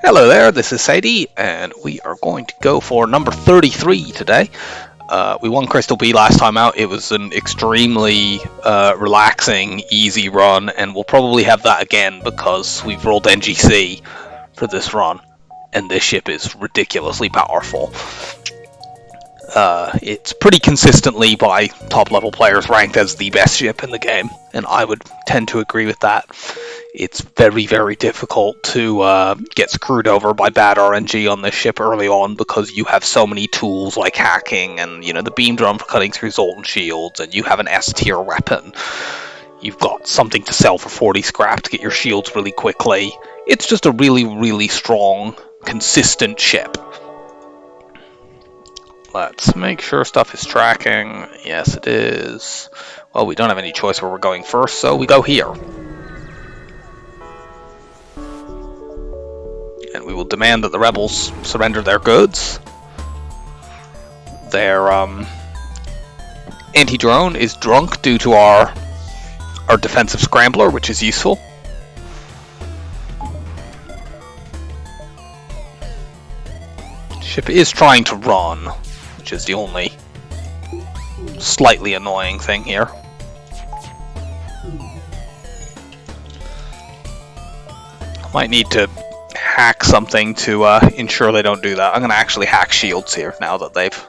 Hello there, this is Sadie, and we are going to go for number 33 today. We won Crystal B last time out. It was an extremely relaxing, easy run, and we'll probably have that again because we've rolled Engi C for this run, and this ship is ridiculously powerful. It's pretty consistently by top-level players ranked as the best ship in the game, and I would tend to agree with that. It's very, very difficult to get screwed over by bad RNG on this ship early on because you have so many tools like hacking and, the beam drum for cutting through Zoltan shields, and you have an S-tier weapon. You've got something to sell for 40 scrap to get your shields really quickly. It's just a really, really strong, consistent ship. Let's make sure stuff is tracking. Yes, it is. Well, we don't have any choice where we're going first, so we go here. And we will demand that the rebels surrender their goods. Their anti-drone is drunk due to our defensive scrambler, which is useful. Ship is trying to run, which is the only slightly annoying thing here. Might need to hack something to ensure they don't do that. I'm going to actually hack shields here now that they've...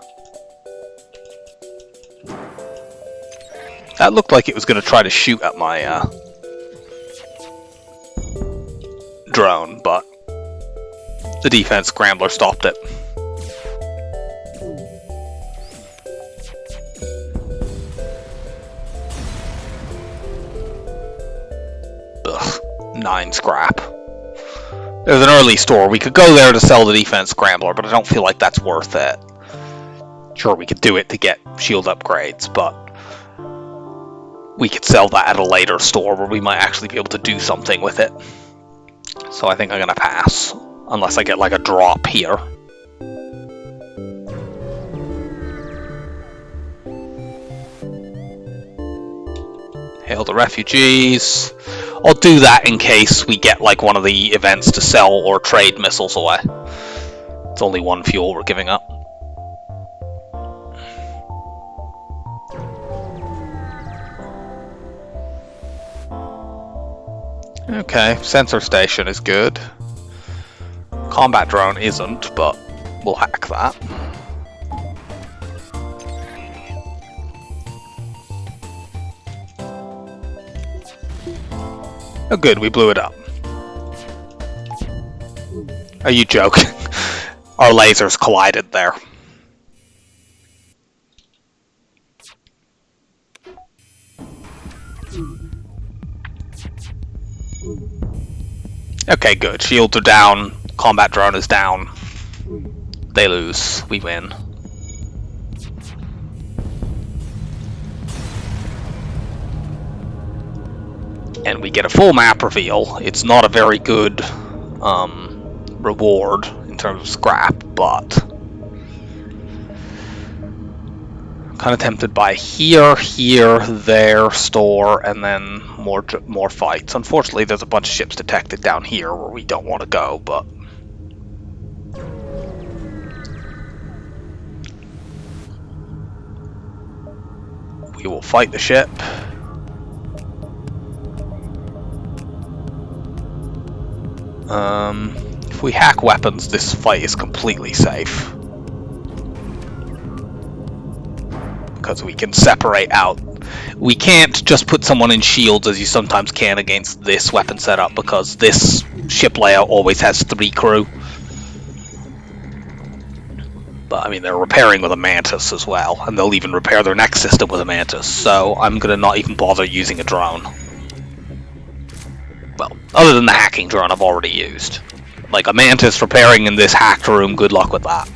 That looked like it was going to try to shoot at my drone, but the defense scrambler stopped it. Ugh, 9 scrap. There's an early store. We could go there to sell the defense scrambler, but I don't feel like that's worth it. Sure, we could do it to get shield upgrades, but we could sell that at a later store where we might actually be able to do something with it. So I think I'm going to pass, unless I get like a drop here. Hail the refugees. I'll do that in case we get like one of the events to sell or trade missiles away. It's only 1 fuel we're giving up. Okay, sensor station is good. Combat drone isn't, but we'll hack that. Oh good, we blew it up. Are you joking? Our lasers collided there. Okay, good. Shields are down. Combat drone is down. They lose. We win. And we get a full map reveal. It's not a very good reward in terms of scrap, but I'm kind of tempted by here, there, store, and then more fights. Unfortunately, there's a bunch of ships detected down here where we don't want to go, but we will fight the ship. If we hack weapons, this fight is completely safe. Because we can separate out. We can't just put someone in shields as you sometimes can against this weapon setup, because this ship layout always has 3 crew. But I mean, they're repairing with a Mantis as well, and they'll even repair their next system with a Mantis, so I'm gonna not even bother using a drone. Well, other than the hacking drone I've already used. Like a Mantis repairing in this hacked room, good luck with that.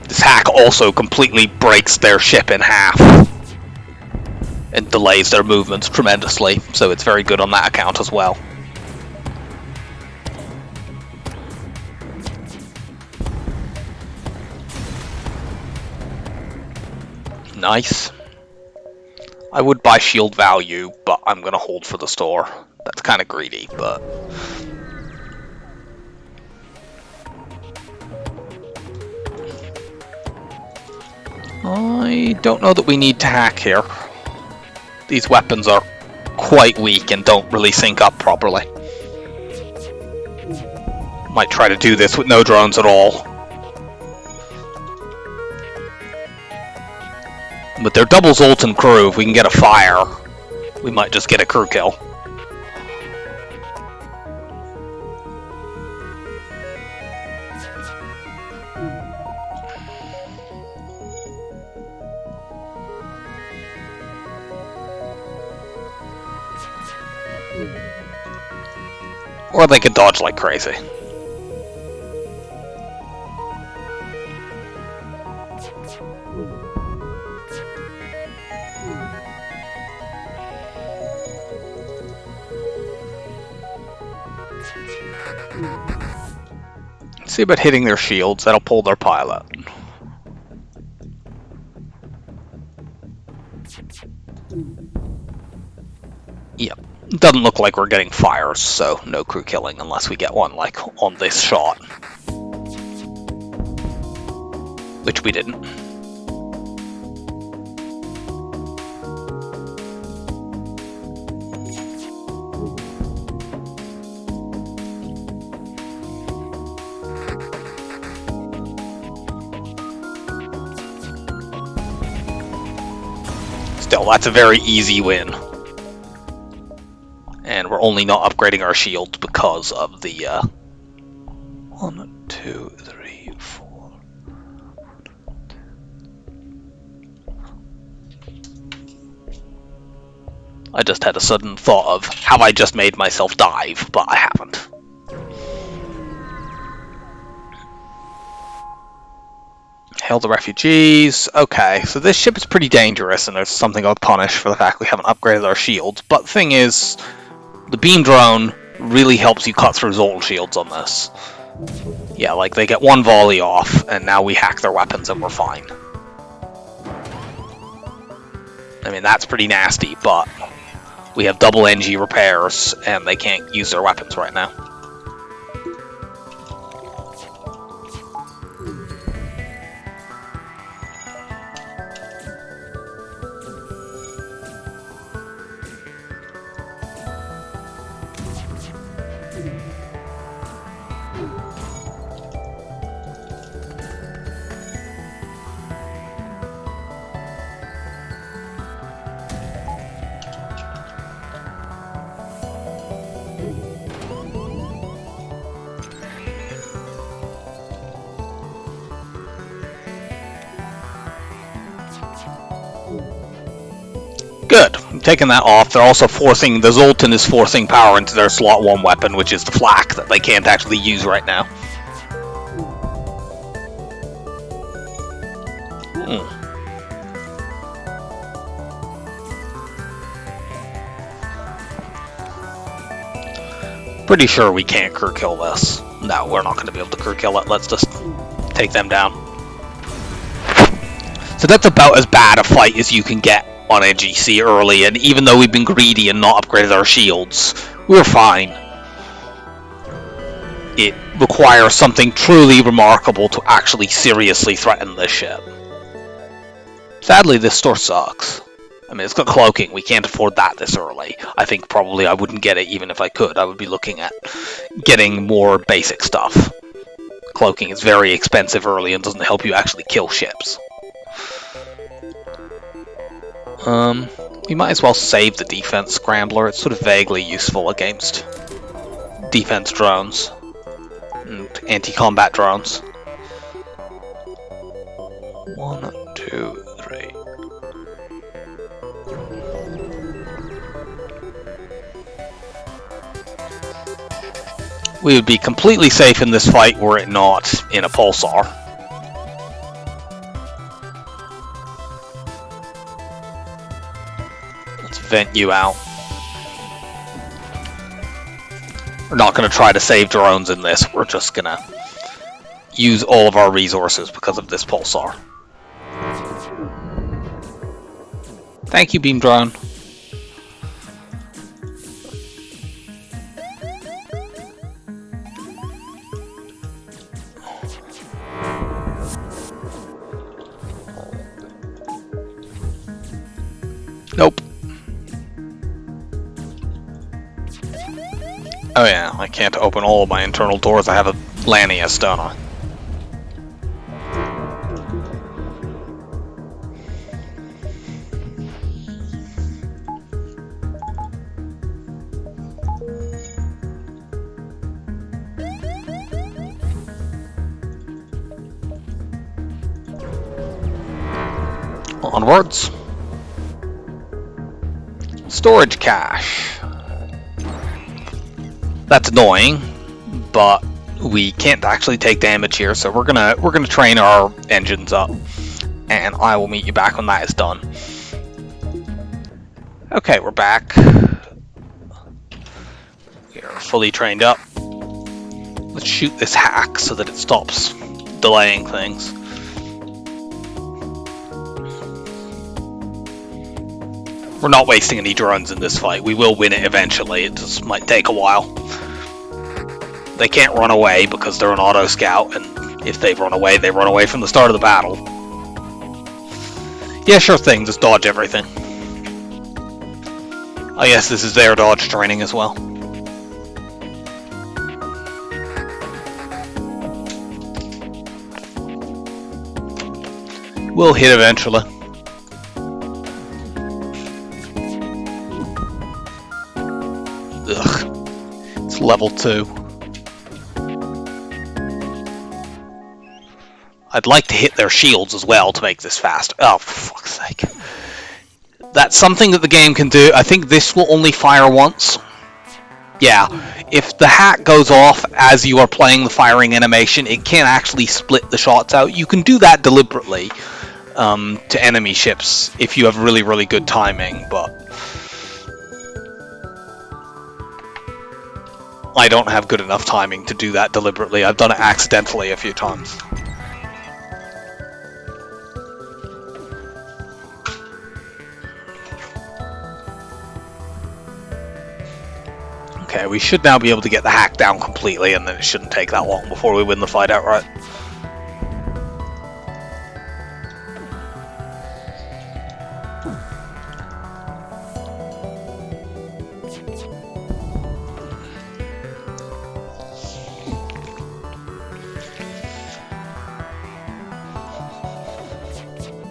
This hack also completely breaks their ship in half. and delays their movements tremendously, so it's very good on that account as well. Nice. I would buy shield value, but I'm gonna hold for the store. That's kind of greedy, but... I don't know that we need to hack here. These weapons are quite weak and don't really sync up properly. Might try to do this with no drones at all. But they're double Zolt and crew. If we can get a fire, we might just get a crew kill. Or they could dodge like crazy. See about hitting their shields, that'll pull their pilot. Yep. Doesn't look like we're getting fires, so no crew killing unless we get one, like, on this shot. Which we didn't. Still, that's a very easy win. And we're only not upgrading our shields because of the 1, 2, 3, 4. I just had a sudden thought of, have I just made myself dive? But I haven't. Hail the refugees. Okay, so this ship is pretty dangerous, and there's something I'll punish for the fact we haven't upgraded our shields. But the thing is, the beam drone really helps you cut through Zolt shields on this. Yeah, like they get one volley off, and now we hack their weapons and we're fine. I mean, that's pretty nasty, but we have double Engi repairs, and they can't use their weapons right now. Good. I'm taking that off. They're also forcing, the Zoltan is forcing power into their slot 1 weapon, which is the flak that they can't actually use right now. Pretty sure we can't crew kill this. No, we're not going to be able to crew kill it. Let's just take them down. So that's about as bad a fight as you can get on Engi C early, and even though we've been greedy and not upgraded our shields, we're fine. It requires something truly remarkable to actually seriously threaten this ship. Sadly, this store sucks. I mean, it's got cloaking. We can't afford that this early. I think probably I wouldn't get it even if I could. I would be looking at getting more basic stuff. Cloaking is very expensive early and doesn't help you actually kill ships. We might as well save the defense scrambler. It's sort of vaguely useful against defense drones and anti-combat drones. 1, 2, 3. We would be completely safe in this fight were it not in a pulsar. Let's vent you out. We're not going to try to save drones in this. We're just going to use all of our resources because of this pulsar. Thank you, beam drone. Nope. Oh yeah, I can't open all of my internal doors. I have a Lanius, don't I? Onwards. Storage cache. That's annoying, but we can't actually take damage here, so we're gonna train our engines up, and I will meet you back when that is done. Okay, we're back. We are fully trained up. Let's shoot this hack so that it stops delaying things. We're not wasting any drones in this fight. We will win it eventually. It just might take a while. They can't run away because they're an auto scout, and if they run away from the start of the battle. Yeah, sure thing. Just dodge everything. I guess this is their dodge training as well. We'll hit eventually. Ugh. It's level 2. I'd like to hit their shields as well to make this fast. Oh, for fuck's sake. That's something that the game can do. I think this will only fire once. Yeah, if the hack goes off as you are playing the firing animation, it can actually split the shots out. You can do that deliberately to enemy ships if you have really, really good timing, but I don't have good enough timing to do that deliberately. I've done it accidentally a few times. Okay, we should now be able to get the hack down completely, and then it shouldn't take that long before we win the fight outright.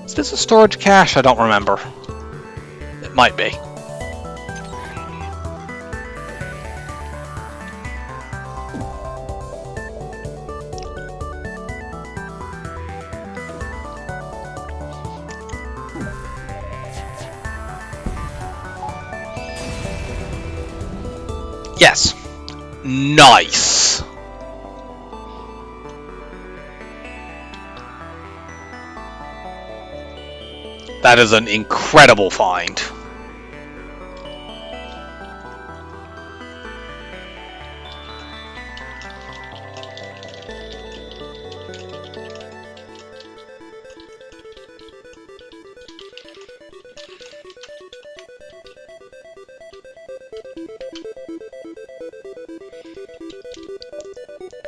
Is this a storage cache? I don't remember. It might be. Yes. Nice. That is an incredible find.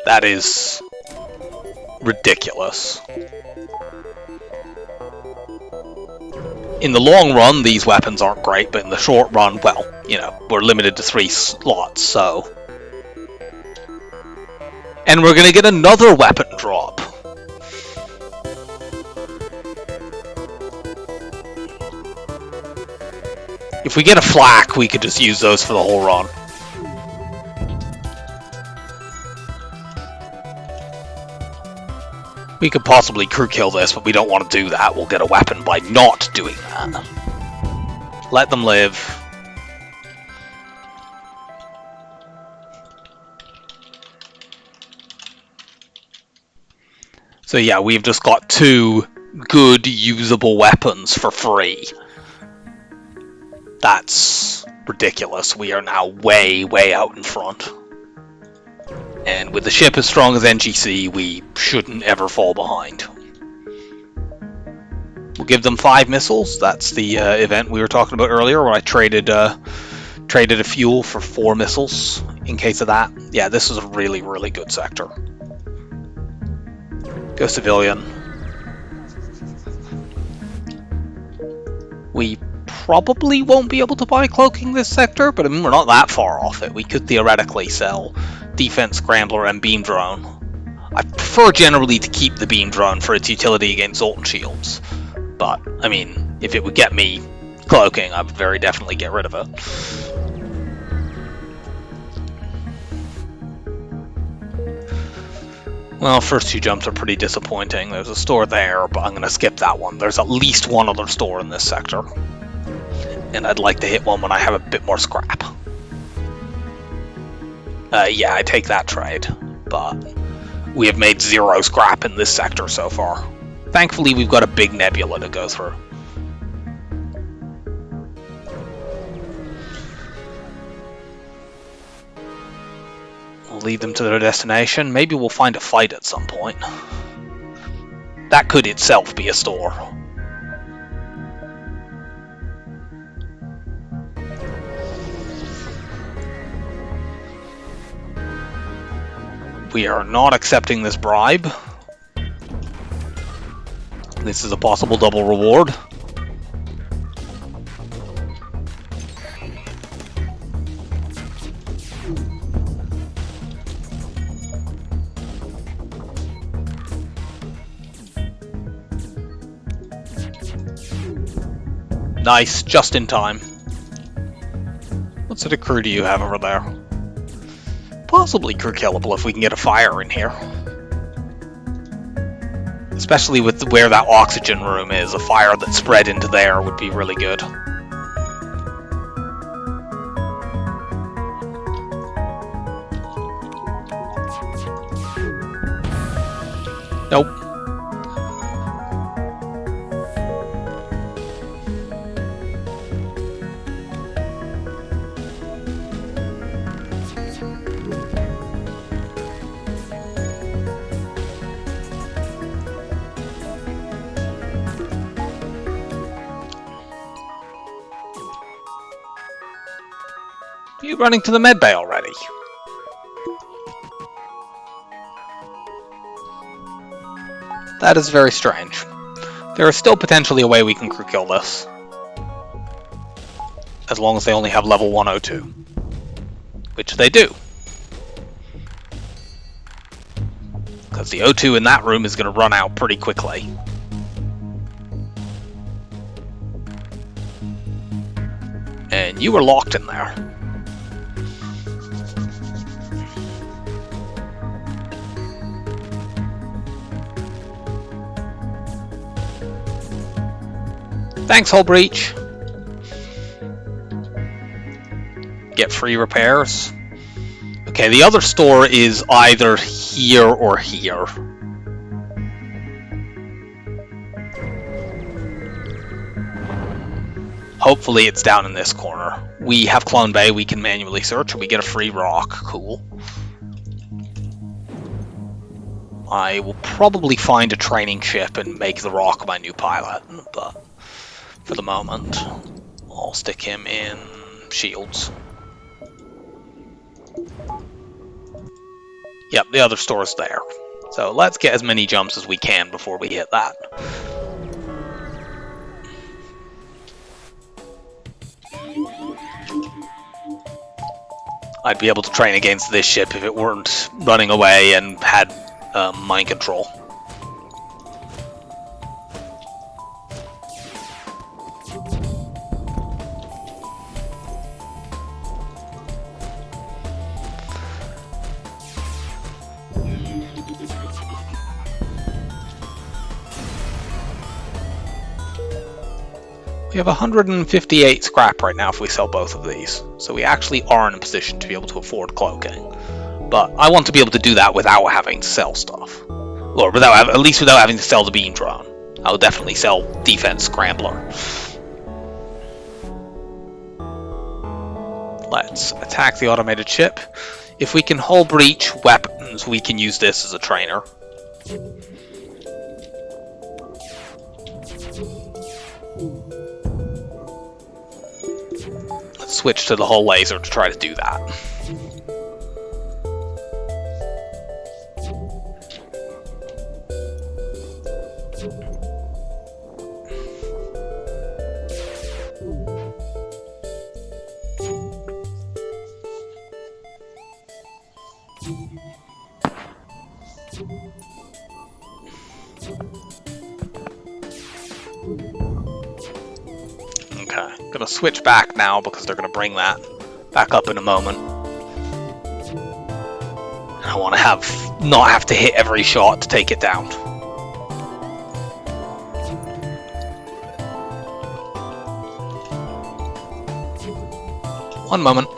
That is ridiculous. In the long run, these weapons aren't great, but in the short run, well, you know, we're limited to 3 slots, so... And we're gonna get another weapon drop. If we get a flak, we could just use those for the whole run. We could possibly crew kill this, but we don't want to do that. We'll get a weapon by not doing that. Let them live. So yeah, we've just got 2 good, usable weapons for free. That's ridiculous. We are now way, way out in front. And with the ship as strong as Engi C, we shouldn't ever fall behind. We'll give them 5 missiles. That's the event we were talking about earlier, where I traded a fuel for 4 missiles in case of that. Yeah, this is a really, really good sector. Go civilian. We probably won't be able to buy cloaking this sector, but I mean, we're not that far off it. We could theoretically sell defense scrambler and beam drone. I prefer generally to keep the beam drone for its utility against Zoltan shields, but I mean, if it would get me cloaking, I would very definitely get rid of it. Well, first 2 jumps are pretty disappointing. There's a store there, but I'm going to skip that one. There's at least one other store in this sector. And I'd like to hit one when I have a bit more scrap. Yeah, I take that trade. But we have made 0 scrap in this sector so far. Thankfully, we've got a big nebula to go through. We'll lead them to their destination. Maybe we'll find a fight at some point. That could itself be a store. We are not accepting this bribe. This is a possible double reward. Nice, just in time. What sort of crew do you have over there? Possibly crew killable if we can get a fire in here. Especially with where that oxygen room is, a fire that spread into there would be really good. Nope. Are you running to the med bay already? That is very strange. There is still potentially a way we can crew kill this. As long as they only have level 102. Which they do. Because the O2 in that room is going to run out pretty quickly. And you were locked in there. Thanks, Hull Breach. Get free repairs. Okay, the other store is either here or here. Hopefully it's down in this corner. We have Clone Bay, we can manually search, and we get a free rock. Cool. I will probably find a training ship and make the rock my new pilot, but for the moment, I'll stick him in shields. Yep, the other store's there. So let's get as many jumps as we can before we hit that. I'd be able to train against this ship if it weren't running away and had mind control. We have 158 scrap right now if we sell both of these, so we actually are in a position to be able to afford cloaking. But I want to be able to do that without having to sell stuff, or at least without having to sell the beam drone. I'll definitely sell defense scrambler. Let's attack the automated ship. If we can hull breach weapons, we can use this as a trainer. Let's switch to the hull laser to try to do that. Okay, gonna switch back now because they're gonna bring that back up in a moment. I want to not have to hit every shot to take it down. One moment.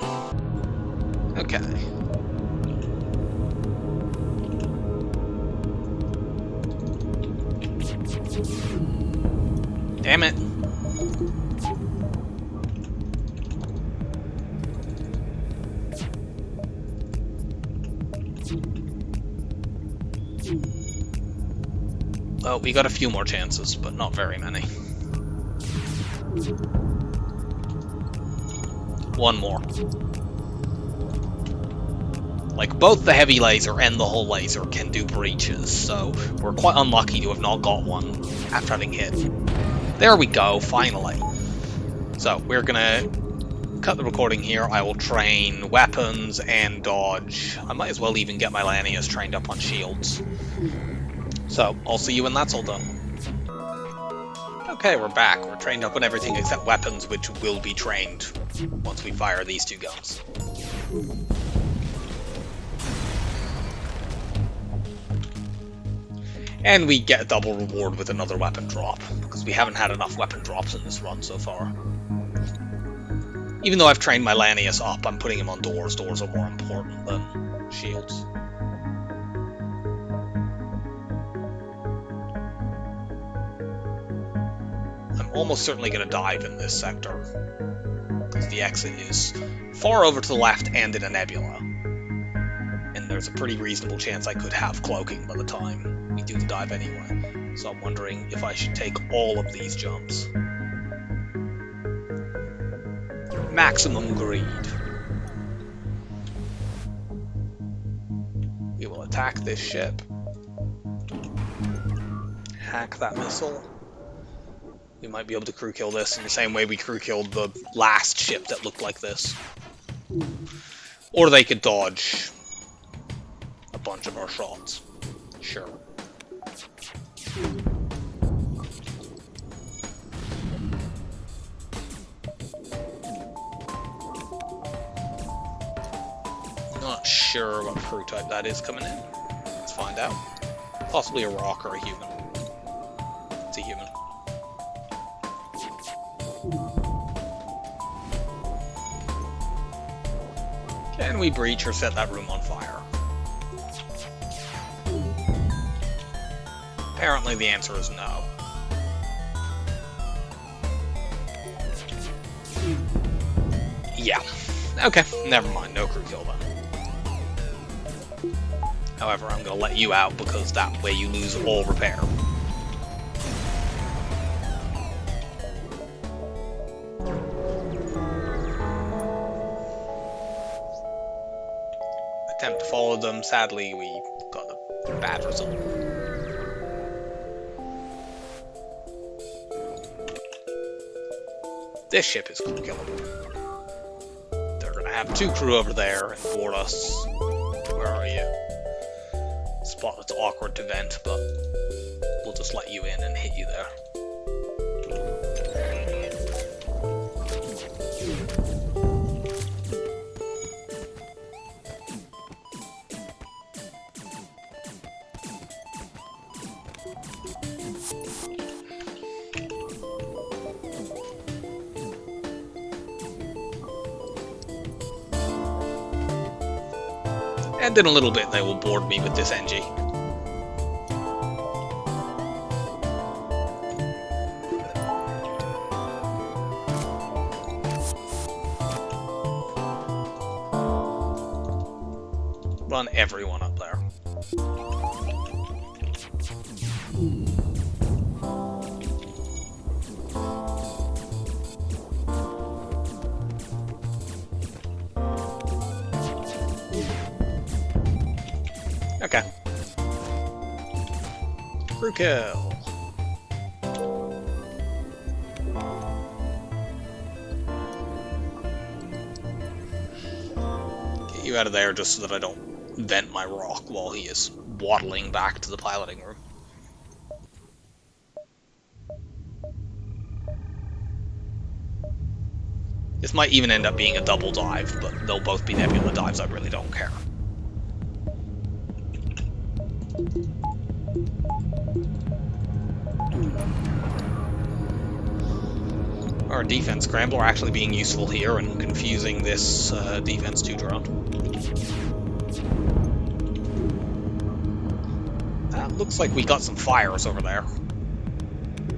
Okay. Damn it. Well, we got a few more chances, but not very many. One more. Like, both the heavy laser and the hull laser can do breaches, so we're quite unlucky to have not got one after having hit. There we go, finally. So, we're gonna cut the recording here. I will train weapons and dodge. I might as well even get my Lanius trained up on shields. So, I'll see you when that's all done. Okay, we're back. We're trained up on everything except weapons, which will be trained once we fire these two guns. And we get a double reward with another weapon drop, because we haven't had enough weapon drops in this run so far. Even though I've trained my Lanius up, I'm putting him on doors. Doors are more important than shields. I'm almost certainly going to dive in this sector, because the exit is far over to the left and in a nebula. And there's a pretty reasonable chance I could have cloaking by the time we do the dive anyway. So I'm wondering if I should take all of these jumps. Maximum greed. We will attack this ship. Hack that missile. We might be able to crew kill this in the same way we crew killed the last ship that looked like this. Or they could dodge a bunch of our shots. Sure. Not sure what crew type that is coming in. Let's find out. Possibly a rock or a human. It's a human. Can we breach or set that room on fire? Apparently the answer is no. Yeah. Okay, never mind. No crew kill then. However, I'm going to let you out because that way you lose all repair. Attempt to follow them. Sadly, we got a bad result. This ship is crew killable. They're gonna have two crew over there and board us. Where are you? Spot that's awkward to vent, but we'll just let you in and hit you there. And in a little bit they will board me with this Engi. Run everyone up there. Okay. Crew kill. Get you out of there just so that I don't vent my rock while he is waddling back to the piloting room. This might even end up being a double dive, but they'll both be nebula dives, I really don't care. Our defense scrambler actually being useful here and confusing this defense 2 drone. Looks like we got some fires over there,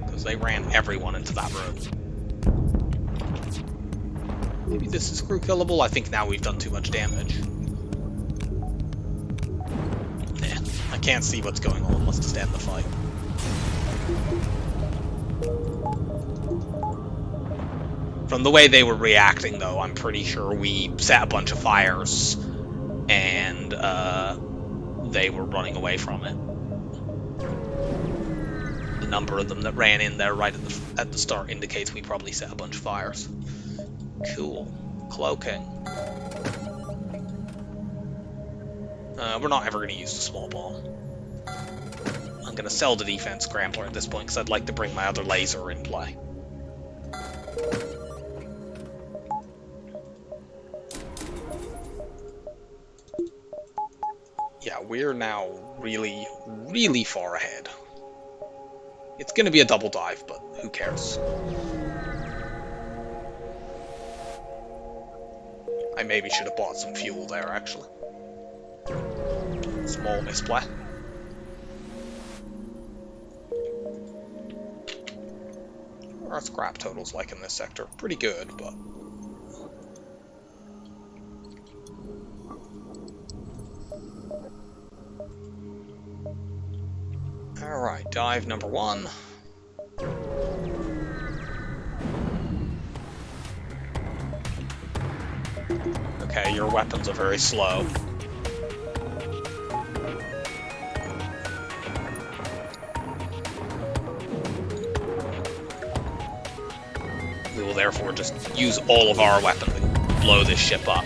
because they ran everyone into that room. Maybe this is crew killable? I think now we've done too much damage. I can't see what's going on. Let's just end the fight. From the way they were reacting, though, I'm pretty sure we set a bunch of fires, and they were running away from it. The number of them that ran in there right at the start indicates we probably set a bunch of fires. Cool. Cloaking. We're not ever going to use the small bomb. I'm going to sell the defense scrambler at this point because I'd like to bring my other laser in play. Yeah, we're now really, really far ahead. It's going to be a double dive, but who cares? I maybe should have bought some fuel there, actually. Small misplay. What are our scrap totals like in this sector? Pretty good, but... Alright, dive number 1. Okay, your weapons are very slow. We will therefore just use all of our weapons to blow this ship up.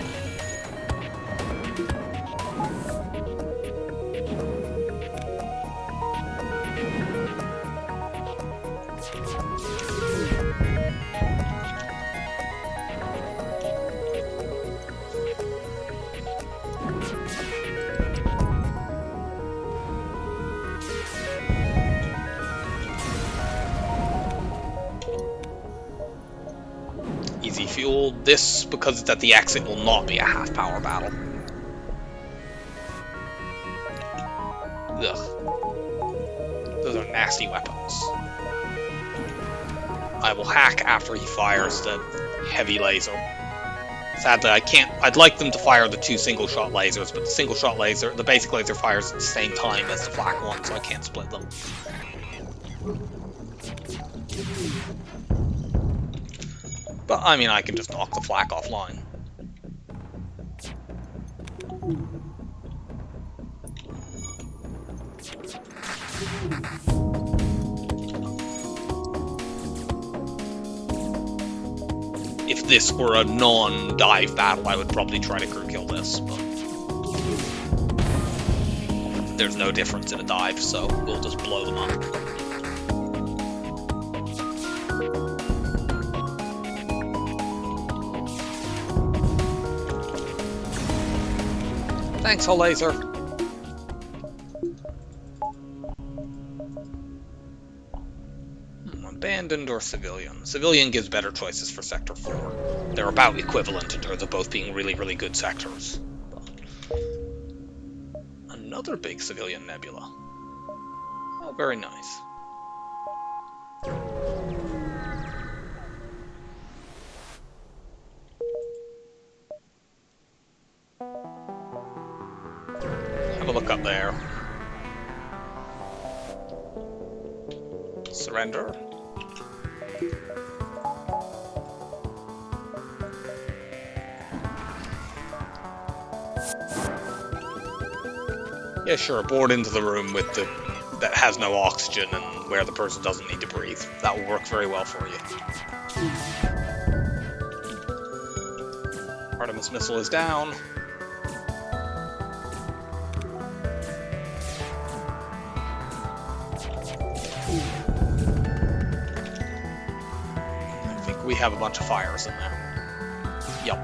Easy fuel. This, because it's at the exit, will not be a half-power battle. Ugh. Those are nasty weapons. I will hack after he fires the heavy laser. Sadly, I can't... I'd like them to fire the 2 single-shot lasers, but the single-shot laser, the basic laser fires at the same time as the flak one, so I can't split them. But, I mean, I can just knock the flak offline. If this were a non-dive battle, I would probably try to crew kill this, but... there's no difference in a dive, so we'll just blow them up. Thanks, whole laser. Abandoned or civilian? Civilian gives better choices for Sector 4. They're about equivalent in terms of both being really, really good sectors. But another big civilian nebula. Oh, very nice. look up there. Surrender. Yeah, sure, board into the room with the that has no oxygen and where the person doesn't need to breathe. That will work very well for you. Artemis missile is down. I think we have a bunch of fires in there. Yup.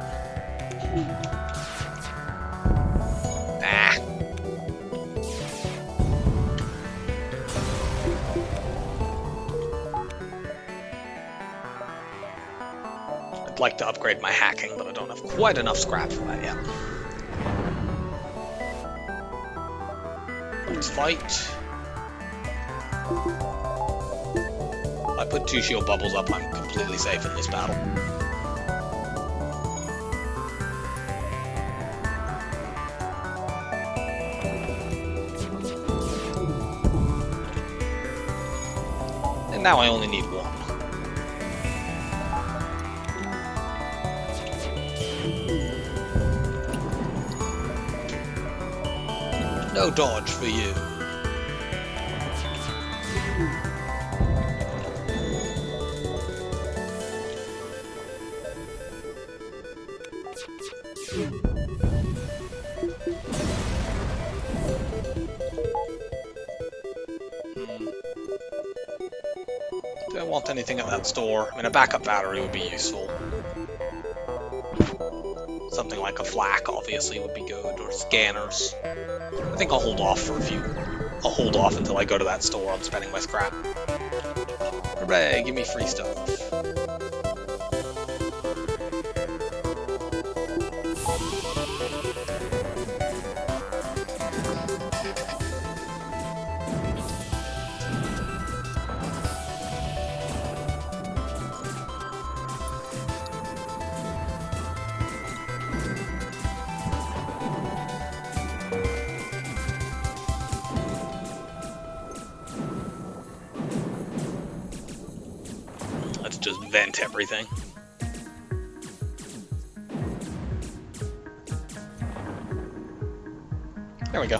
I'd like to upgrade my hacking, but I don't have quite enough scrap for that yet. Let's fight. I put 2 shield bubbles up, I'm completely safe in this battle. And now I only need 1. No dodge for you. Do I want anything at that store? I mean, a backup battery would be useful. Something like a flak, obviously, would be good, or scanners. I think I'll hold off for a few. I'll hold off until I go to that store. I'm spending my scrap. Hooray, give me free stuff. Let's just vent everything. There we go.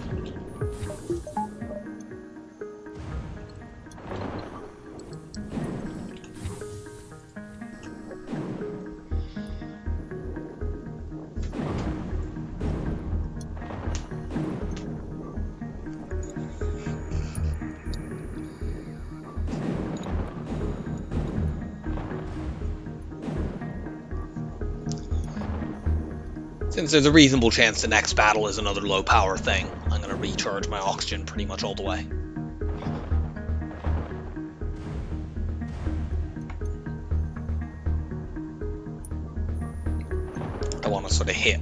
Since there's a reasonable chance the next battle is another low power thing, I'm going to recharge my oxygen pretty much all the way. I want to sort of hit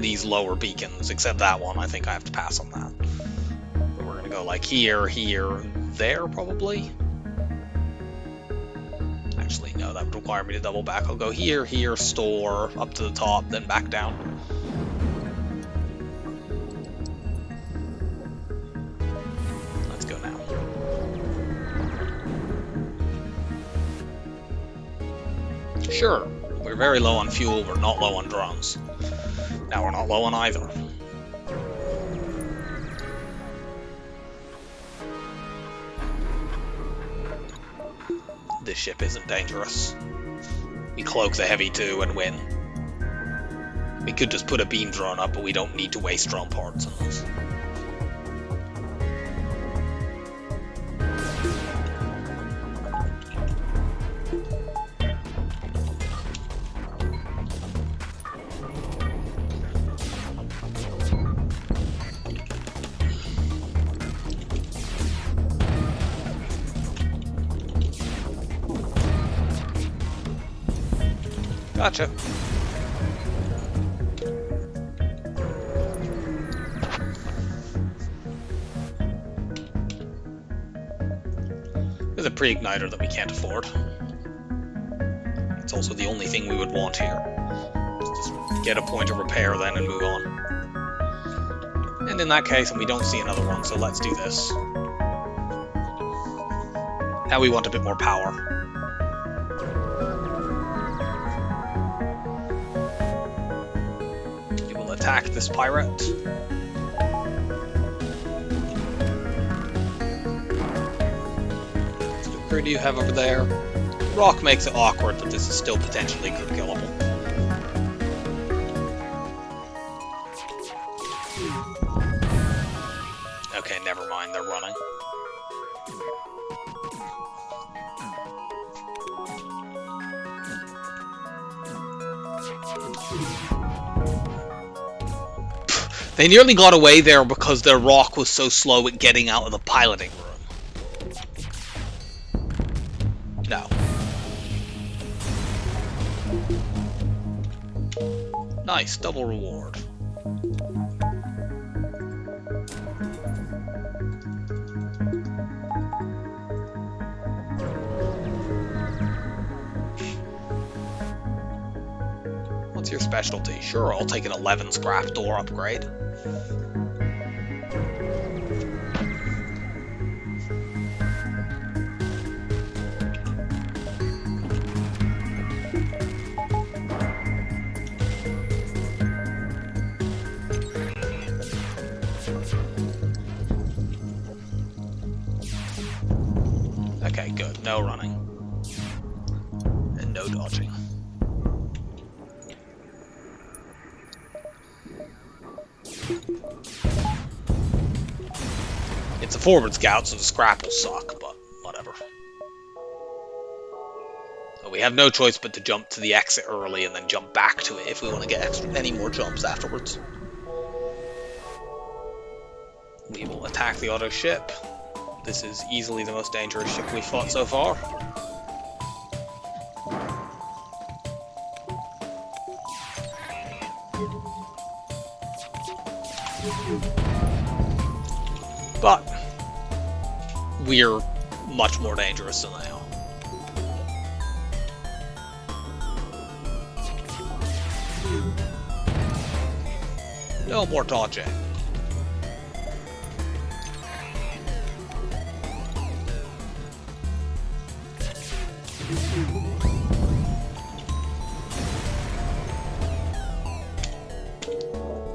these lower beacons, except that one, I think I have to pass on that. But we're going to go like here, here, there probably. Actually, no, that would require me to double back. I'll go here, here, store, up to the top, then back down. Let's go now. Sure, we're very low on fuel, we're not low on drones. Now we're not low on either. This ship isn't dangerous. We cloak the heavy too and win. We could just put a beam drone up, but we don't need to waste drone parts on this. Gotcha. There's a pre-igniter that we can't afford. It's also the only thing we would want here. Let's just get a point of repair then and move on. And in that case, and we don't see another one, so let's do this. Now we want a bit more power. We will attack this pirate. What crew do you have over there? Rock makes it awkward that this is still potentially crew killable. Okay, never mind, they're running. They nearly got away there because their rock was so slow at getting out of the piloting room. No. Nice, double reward. What's your specialty? Sure, I'll take an 11 scrap door upgrade. Okay, good. No running. And no dodging. It's a forward scout, so the scrap will suck, but whatever. So we have no choice but to jump to the exit early and then jump back to it if we want to get any more jumps afterwards. We will attack the auto ship. This is easily the most dangerous ship we've fought so far. But we're much more dangerous than they are. No more dodging.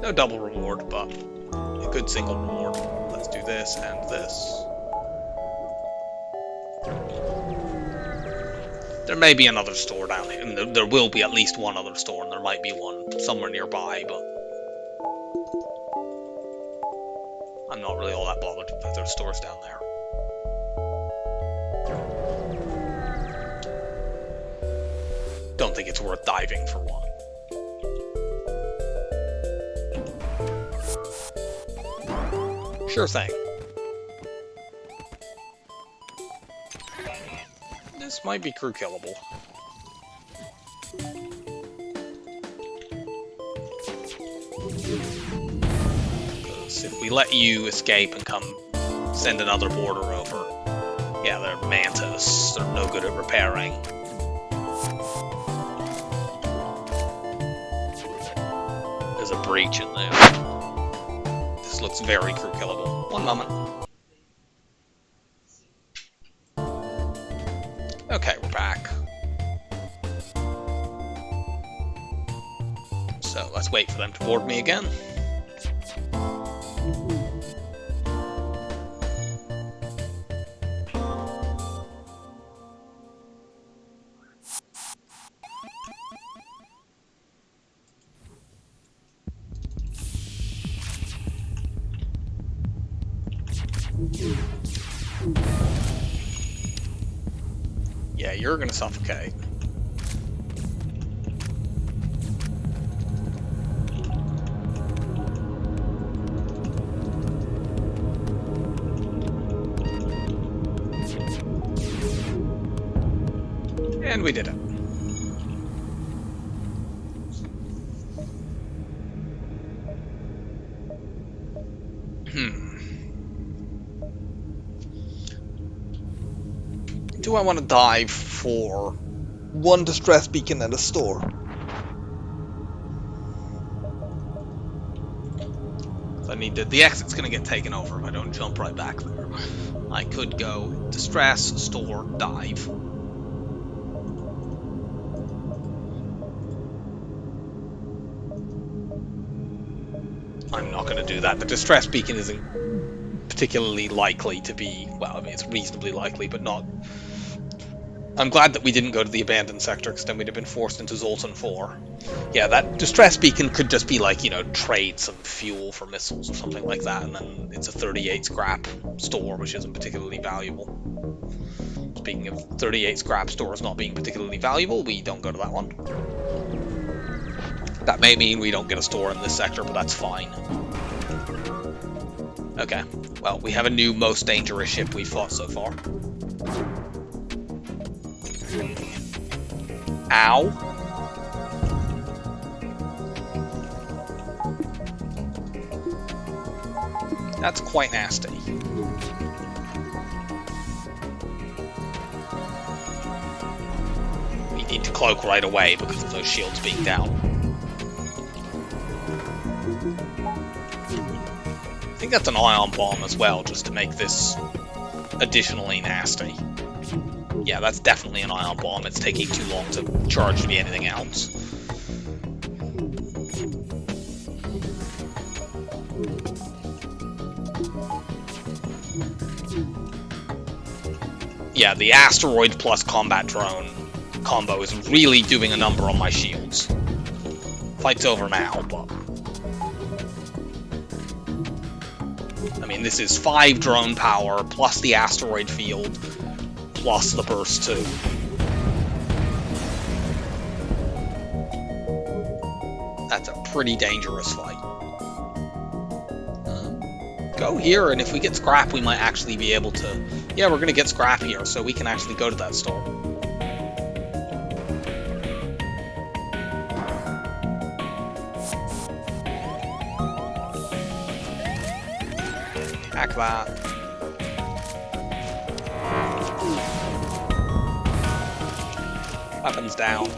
No double reward, but a good single reward. Let's do this and this. There may be another store down here. I mean, there will be at least one other store, and there might be one somewhere nearby, but I'm not really all that bothered if there's stores down there. Don't think it's worth diving for one. Sure thing. This might be crew killable. Because if we let you escape and come send another boarder over, yeah, they're mantis. They're no good at repairing. There's a breach in there. This looks very crew killable. One moment. Okay, we're back. So let's wait for them to board me again. Yeah, you're gonna suffocate. And we did it. Do I want to dive for one distress beacon at a store? So I need to, the exit's going to get taken over if I don't jump right back there. I could go distress, store, dive. I'm not going to do that. The distress beacon isn't particularly likely to be, well, I mean, it's reasonably likely, but not. I'm glad that we didn't go to the abandoned sector, because then we'd have been forced into Zoltan 4. Yeah, that distress beacon could just be like, you know, trade some fuel for missiles or something like that, and then it's a 38 scrap store, which isn't particularly valuable. Speaking of 38 scrap stores not being particularly valuable, we don't go to that one. That may mean we don't get a store in this sector, but that's fine. Okay, well, we have a new most dangerous ship we've fought so far. Ow. That's quite nasty. We need to cloak right away because of those shields being down. I think that's an ion bomb as well, just to make this additionally nasty. Yeah, that's definitely an ion bomb. It's taking too long to charge to be anything else. Yeah, the asteroid plus combat drone combo is really doing a number on my shields. Fight's over now, but... I mean, this is 5 drone power, plus the asteroid field, plus the burst too. That's a pretty dangerous fight. Go here, and if we get scrap, we might actually be able to... Yeah, we're going to get scrap here, so we can actually go to that store. Hack that. Weapons down.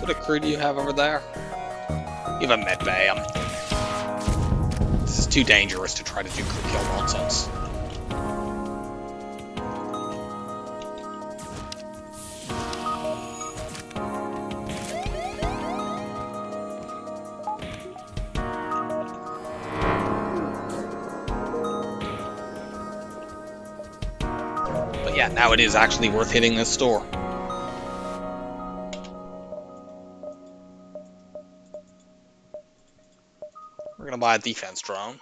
What crew do you have over there? You have a med bay. This is too dangerous to try to do crew kill nonsense. But yeah, now it is actually worth hitting this store. We're gonna buy a defense drone.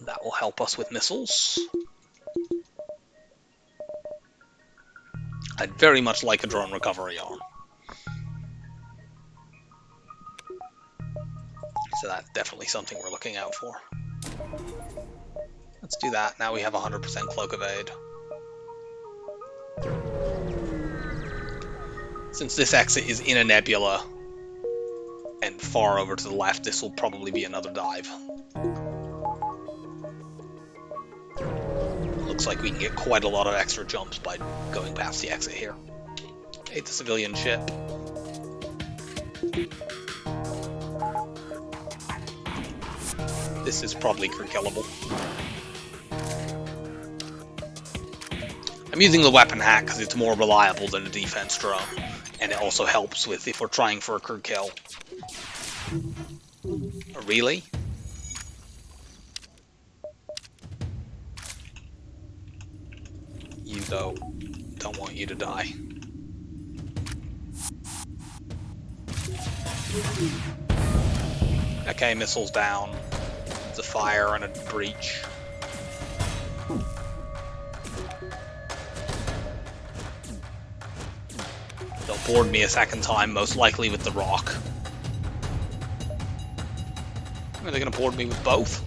That will help us with missiles. I'd very much like a drone recovery arm. So that's definitely something we're looking out for. Let's do that. Now we have 100% cloak evade. Since this exit is in a nebula, and far over to the left, this will probably be another dive. Looks like we can get quite a lot of extra jumps by going past the exit here. Hey, the civilian ship. This is probably crew killable. I'm using the weapon hack because it's more reliable than a defense drone, and it also helps with if we're trying for a crew kill. Really? You don't want you to die. Okay, missiles down. It's a fire and a breach. They'll board me a second time, most likely with the rock. Are they going to board me with both?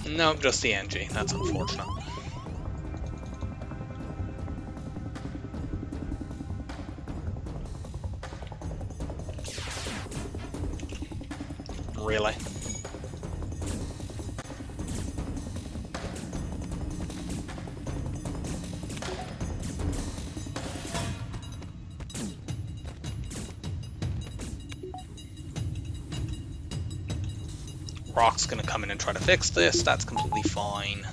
Nope, just the Engi. That's unfortunate. really. Rock's gonna come in and try to fix this. That's completely fine.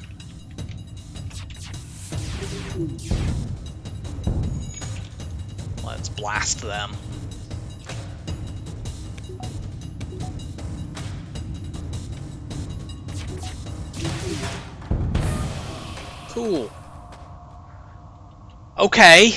Let's blast them. Cool. Okay.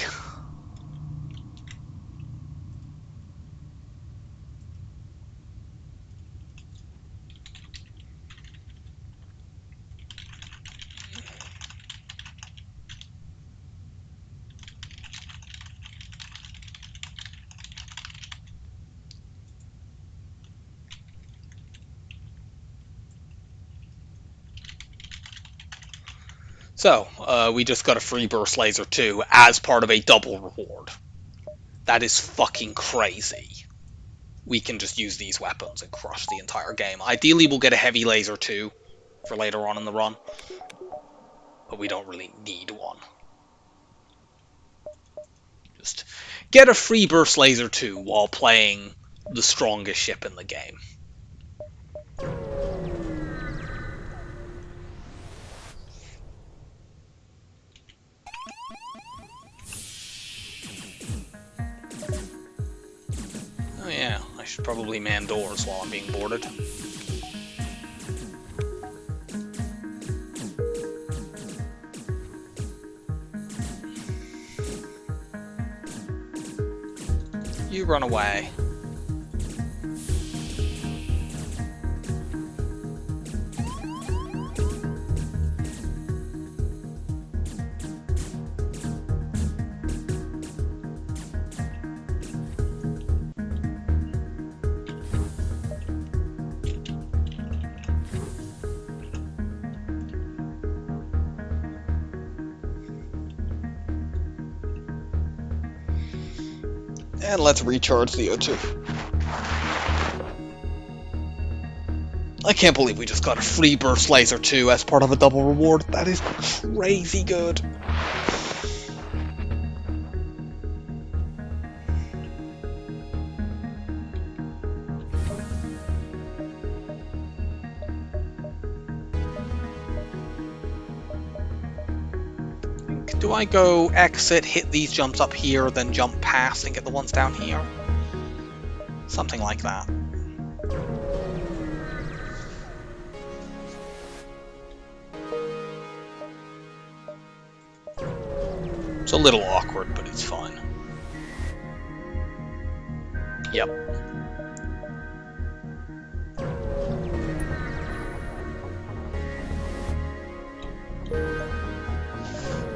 So, we just got a free burst laser too, as part of a double reward. That is fucking crazy. We can just use these weapons and crush the entire game. Ideally, we'll get a heavy laser too, for later on in the run. But we don't really need one. Just get a free burst laser too while playing the strongest ship in the game. Oh yeah, I should probably man doors while I'm being boarded. You run away. And let's recharge the O2. I can't believe we just got a free burst laser too as part of a double reward. That is crazy good. Do I go exit, hit these jumps up here, then jump past and get the ones down here? Something like that. It's a little awkward, but it's fine. Yep.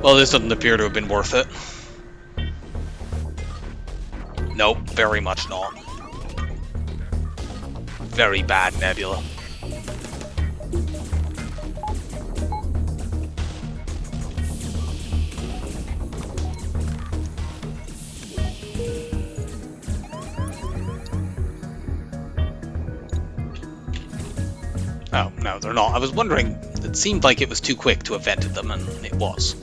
Well, this doesn't appear to have been worth it. Nope, very much not. Very bad nebula. Oh, no, they're not. I was wondering, it seemed like it was too quick to have vented them, and it was.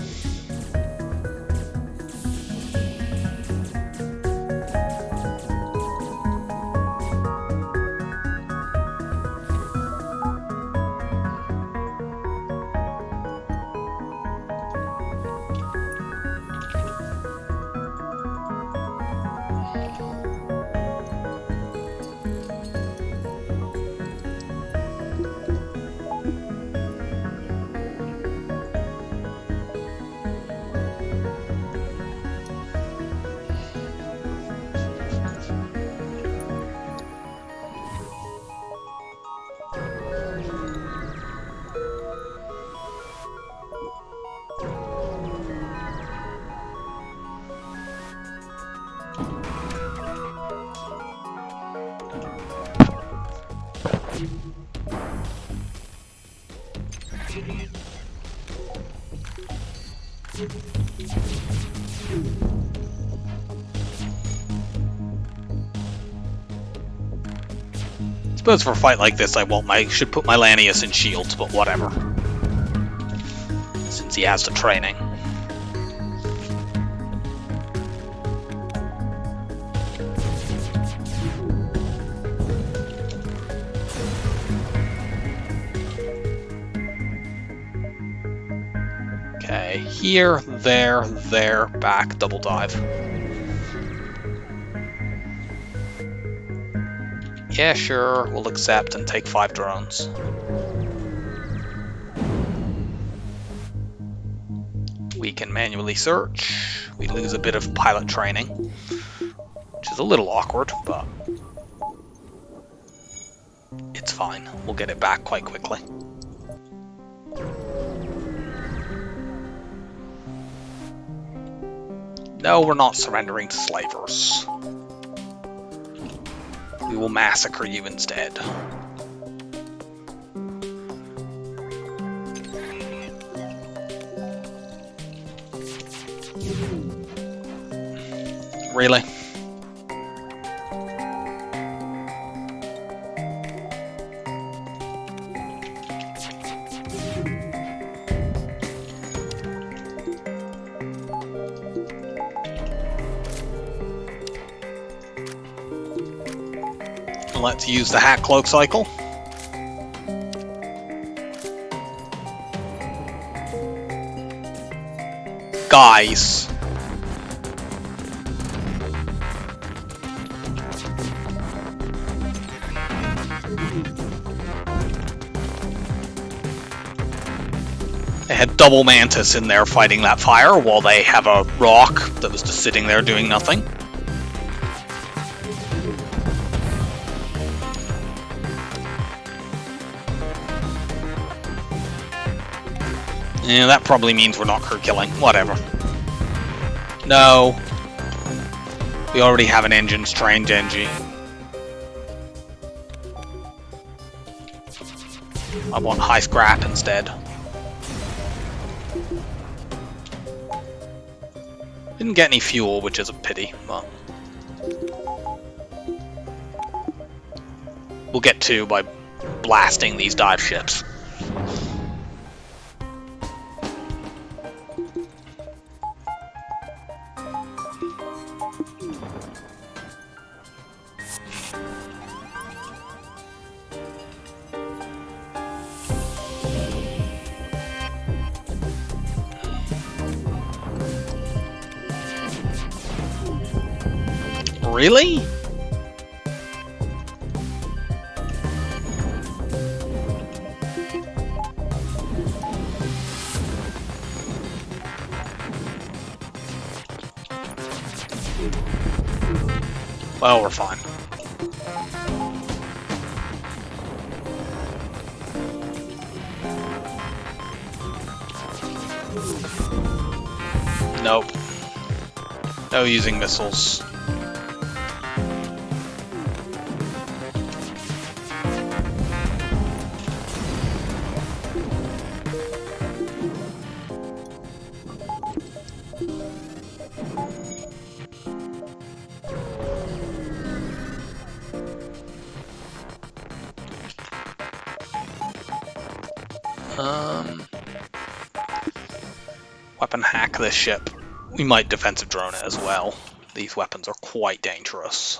Suppose for a fight like this, I should put my Lanius in shields, but whatever. Since he has the training. Okay, here, there, back, double dive. Yeah, sure, we'll accept and take 5 drones. We can manually search. We lose a bit of pilot training, which is a little awkward, but it's fine. We'll get it back quite quickly. No, we're not surrendering to slavers. We will massacre you instead. Really? Let's use the hack cloak cycle. Guys. They had double Mantis in there fighting that fire while they have a rock that was just sitting there doing nothing. Yeah, that probably means we're not crew killing. Whatever. No. We already have an engines trained Engi. I want high scrap instead. Didn't get any fuel, which is a pity, but we'll get 2 by blasting these dive ships. Really? Well, we're fine. Nope. No using missiles. Weapon hack this ship. We might defensive drone it as well. These weapons are quite dangerous.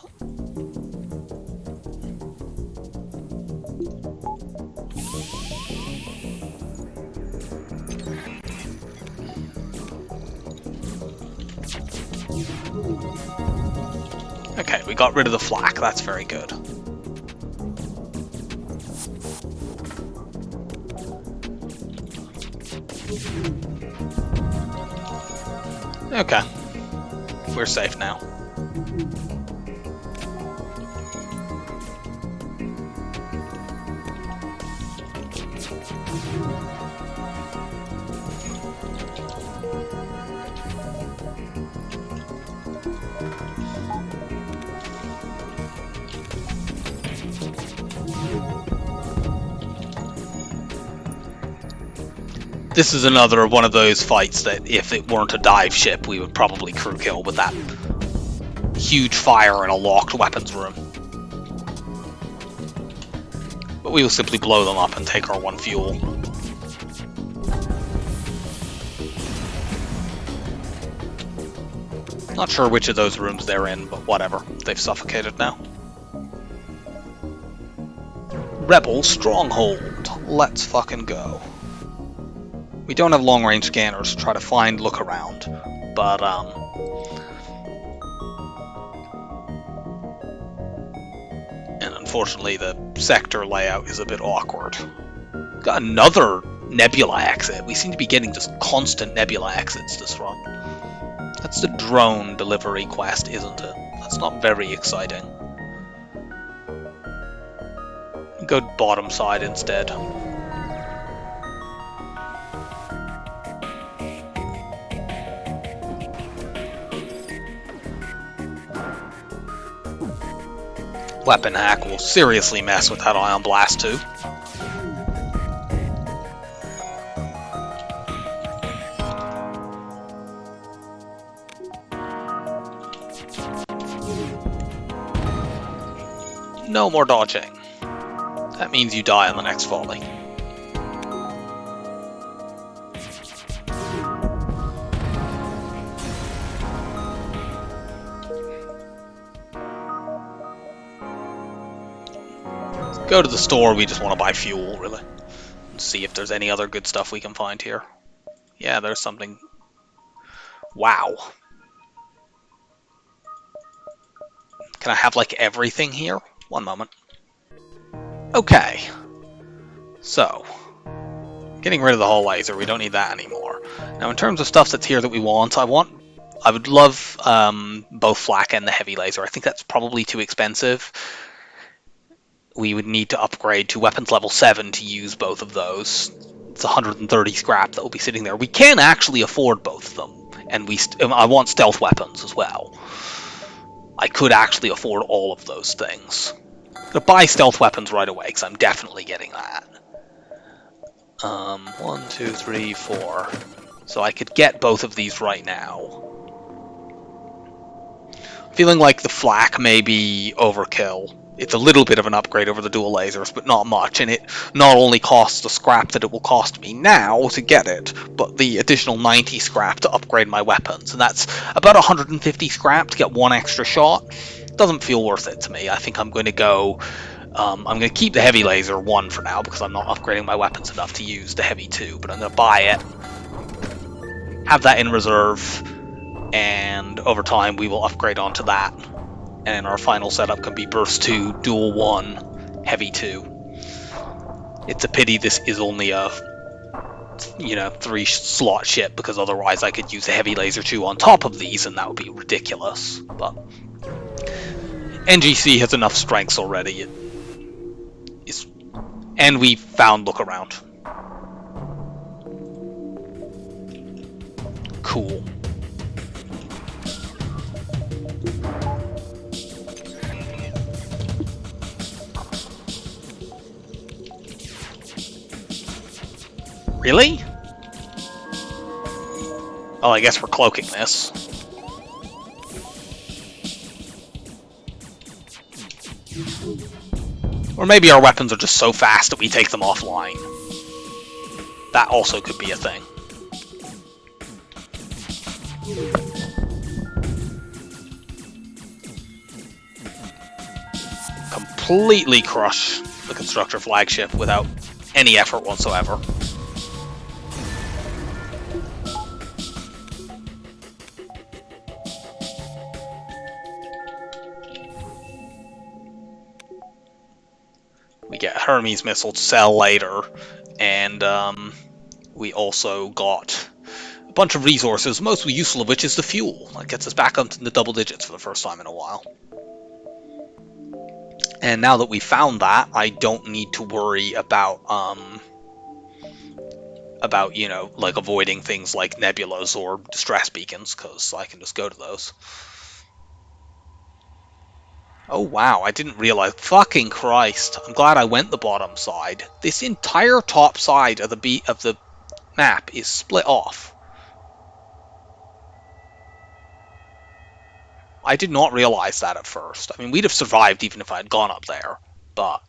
Okay, we got rid of the flak. That's very good. Okay, we're safe now. This is another one of those fights that if it weren't a dive ship, we would probably crew kill with that huge fire in a locked weapons room. But we will simply blow them up and take our 1 fuel. Not sure which of those rooms they're in, but whatever. They've suffocated now. Rebel Stronghold. Let's fucking go. We don't have long-range scanners to try to find look around, but and unfortunately the sector layout is a bit awkward. Got another nebula exit. We seem to be getting just constant nebula exits this run. That's the drone delivery quest, isn't it? That's not very exciting. Go bottom side instead. Weapon hack will seriously mess with that Ion Blast too. No more dodging. That means you die on the next volley. Go to the store, we just want to buy fuel, really. And see if there's any other good stuff we can find here. Yeah, there's something. Wow. Can I have, like, everything here? One moment. Okay. So. Getting rid of the hull laser, we don't need that anymore. Now, in terms of stuff that's here that we want, I would love both flak and the heavy laser. I think that's probably too expensive. We would need to upgrade to weapons level 7 to use both of those. It's 130 scrap that will be sitting there. We can actually afford both of them, and I want stealth weapons as well. I could actually afford all of those things. I'm gonna buy stealth weapons right away, because I'm definitely getting that. 1, 2, 3, 4. So I could get both of these right now. Feeling like the flak may be overkill. It's a little bit of an upgrade over the dual lasers, but not much, and it not only costs the scrap that it will cost me now to get it, but the additional 90 scrap to upgrade my weapons, and that's about 150 scrap to get 1 extra shot. Doesn't feel worth it to me. I think I'm going to go... I'm going to keep the heavy laser 1 for now, because I'm not upgrading my weapons enough to use the heavy 2, but I'm going to buy it, have that in reserve, and over time we will upgrade onto that. And our final setup can be burst 2, dual 1, heavy 2. It's a pity this is only a 3 slot ship, because otherwise I could use a heavy laser 2 on top of these and that would be ridiculous. But Engi C has enough strengths already. And we found look around. Cool. Really? Oh, I guess we're cloaking this. Or maybe our weapons are just so fast that we take them offline. That also could be a thing. Completely crush the constructor flagship without any effort whatsoever. We get Hermes missile to sell later, and we also got a bunch of resources, mostly useful of which is the fuel. That gets us back up to the double digits for the first time in a while. And now that we found that, I don't need to worry about like avoiding things like nebulas or distress beacons, because I can just go to those. Oh wow, I didn't realize. Fucking Christ. I'm glad I went the bottom side. This entire top side of the map is split off. I did not realize that at first. I mean, we'd have survived even if I had gone up there, but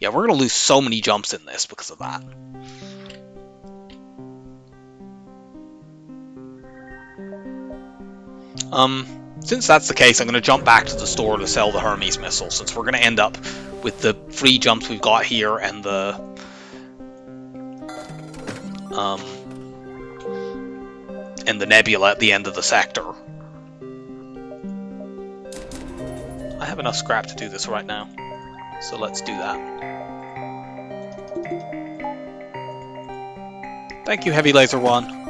Yeah, we're going to lose so many jumps in this because of that. Since that's the case, I'm going to jump back to the store to sell the Hermes missile, since we're going to end up with the free jumps we've got here and the nebula at the end of the sector. I have enough scrap to do this right now, so let's do that. Thank you, Heavy Laser 1.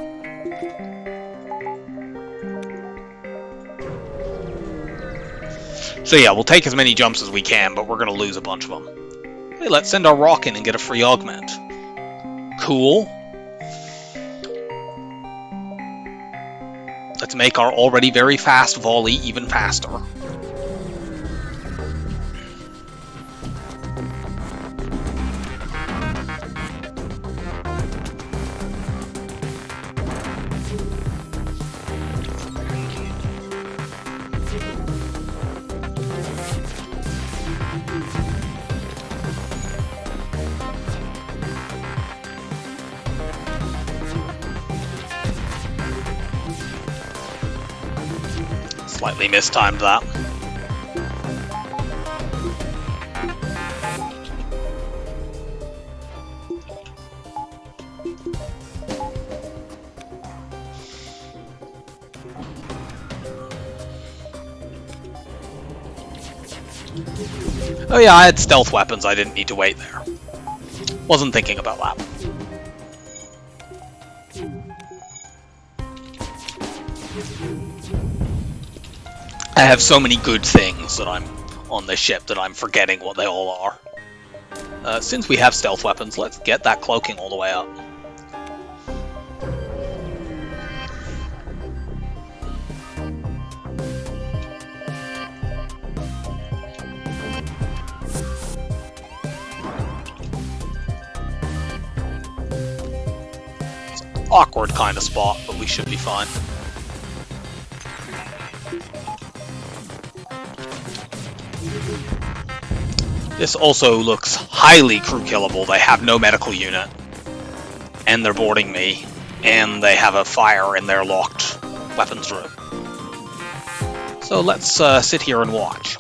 So yeah, we'll take as many jumps as we can, but we're going to lose a bunch of them. Hey, let's send our rock in and get a free augment. Cool. Let's make our already very fast volley even faster. Slightly mistimed that. Oh yeah, I had stealth weapons, I didn't need to wait there. Wasn't thinking about that. I have so many good things that I'm on this ship that I'm forgetting what they all are. Since we have stealth weapons, let's get that cloaking all the way up. It's an awkward kind of spot, but we should be fine. This also looks highly crew killable. They have no medical unit, and they're boarding me, and they have a fire in their locked weapons room. So let's sit here and watch.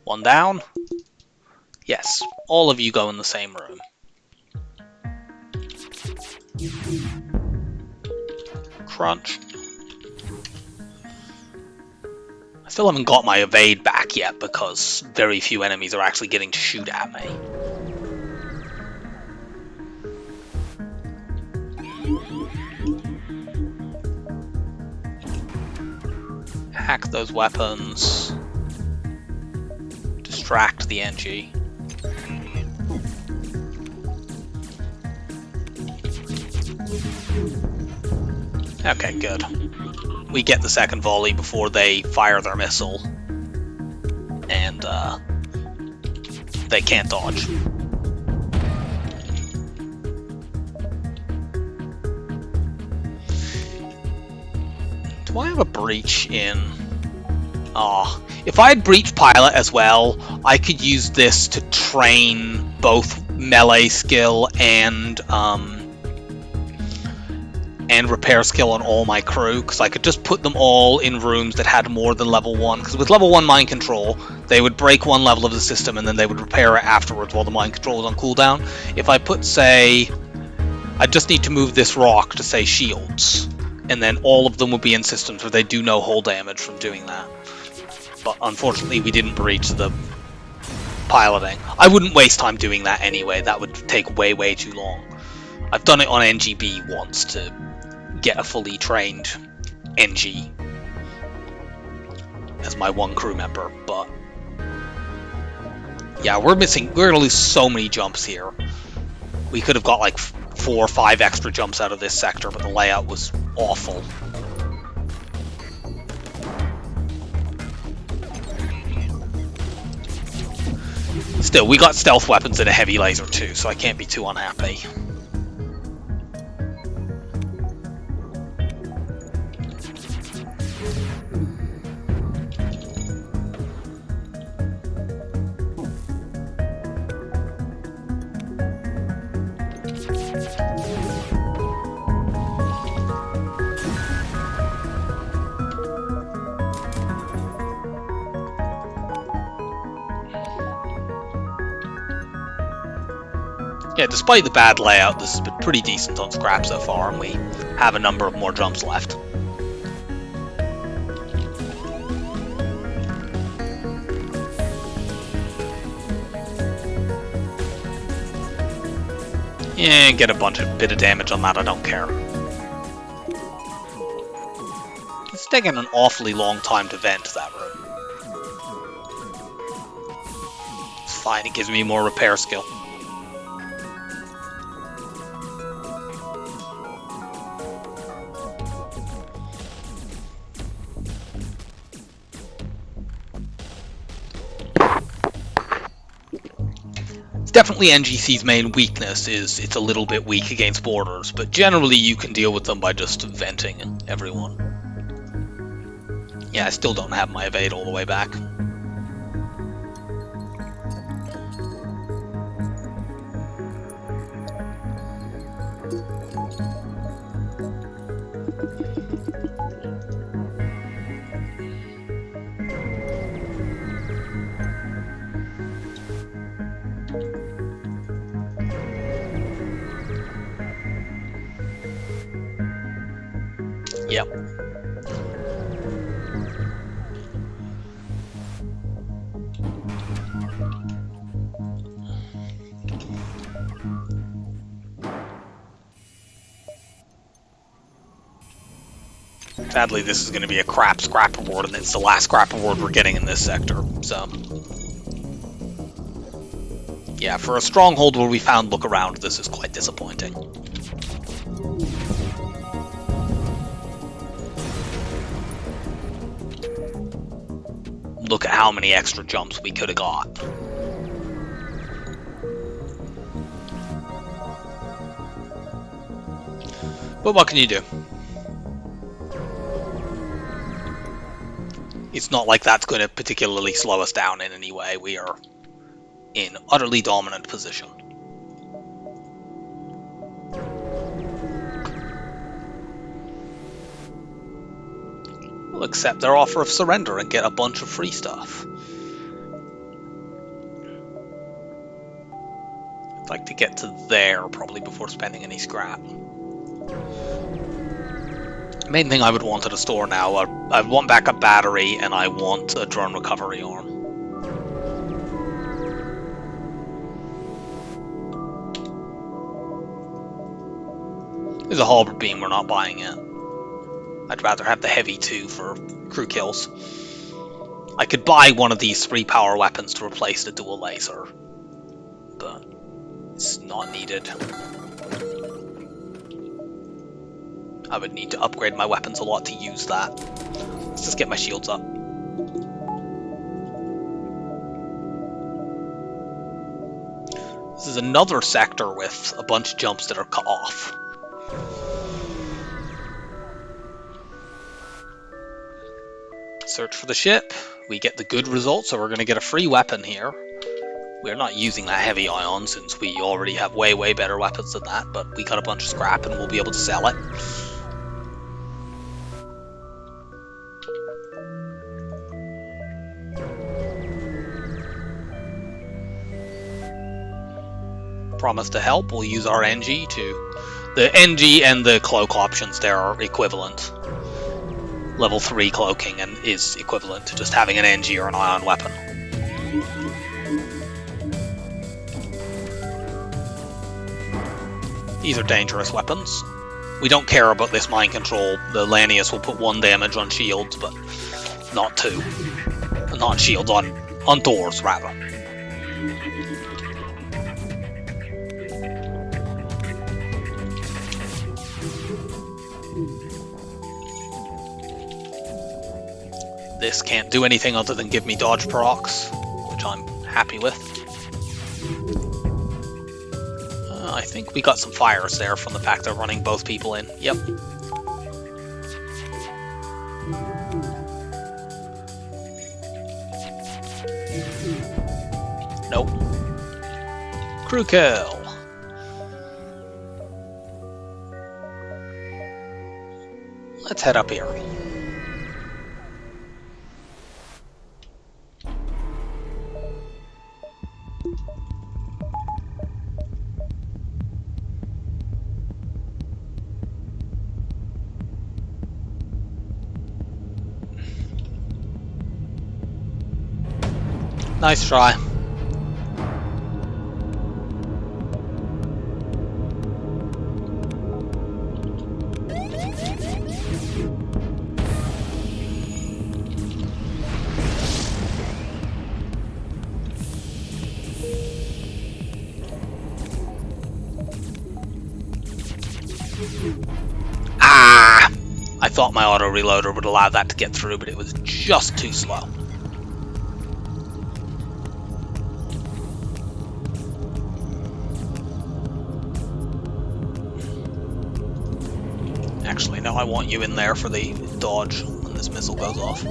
One down. Yes, all of you go in the same room. Crunch. I still haven't got my evade back yet because very few enemies are actually getting to shoot at me. Hack those weapons. Distract the Engi. Okay, good. We get the second volley before they fire their missile. And, they can't dodge. Do I have a breach in... if I had Breach Pilot as well, I could use this to train both melee skill and repair skill on all my crew, because I could just put them all in rooms that had more than level 1, because with level 1 mind control, they would break one level of the system and then they would repair it afterwards while the mind control was on cooldown. If I put, say, I just need to move this rock to, say, shields, and then all of them would be in systems where they do no hull damage from doing that. But unfortunately, we didn't breach the piloting. I wouldn't waste time doing that anyway. That would take way, way too long. I've done it on NGB once to get a fully trained Engi as my one crew member, but yeah, we're gonna lose so many jumps here. We could have got like 4 4 or 5 extra jumps out of this sector, but the layout was awful. Still, we got stealth weapons and a heavy laser too, so I can't be too unhappy. Yeah, despite the bad layout, this has been pretty decent on scrap so far, and we have a number of more jumps left. Yeah, get a bit of damage on that, I don't care. It's taking an awfully long time to vent that room. It's fine, it gives me more repair skill. Definitely Engi C's main weakness is it's a little bit weak against borders, but generally you can deal with them by just venting everyone. Yeah, I still don't have my evade all the way back. Yep. Sadly, this is going to be a crap scrap reward, and it's the last scrap reward we're getting in this sector, so... Yeah, for a stronghold where we found look around, this is quite disappointing. Look at how many extra jumps we could have got. But what can you do? It's not like that's going to particularly slow us down in any way. We are in utterly dominant position. We'll accept their offer of surrender and get a bunch of free stuff. I'd like to get to there probably before spending any scrap. Main thing I would want at a store now, I want backup battery and I want a drone recovery arm. There's a halberd beam, we're not buying it. I'd rather have the heavy 2 for crew kills. I could buy one of these 3 power weapons to replace the dual laser, but it's not needed. I would need to upgrade my weapons a lot to use that. Let's just get my shields up. This is another sector with a bunch of jumps that are cut off. Search for the ship. We get the good result, so we're going to get a free weapon here. We're not using that heavy ion since we already have way better weapons than that, but we got a bunch of scrap and we'll be able to sell it. Promise to help. We'll use our Engi to... The Engi and the cloak options there are equivalent. Level 3 cloaking and is equivalent to just having an Engi or an ion weapon. These are dangerous weapons. We don't care about this mind control. The Lanius will put 1 damage on shields, but not 2. Not shields, on doors, rather. This can't do anything other than give me dodge procs, which I'm happy with. I think we got some fires there from the fact they're running both people in. Yep. Nope. Crew kill. Let's head up here. Nice try. Ah! I thought my auto reloader would allow that to get through, but it was just too slow. Actually, no, I want you in there for the dodge when this missile goes off.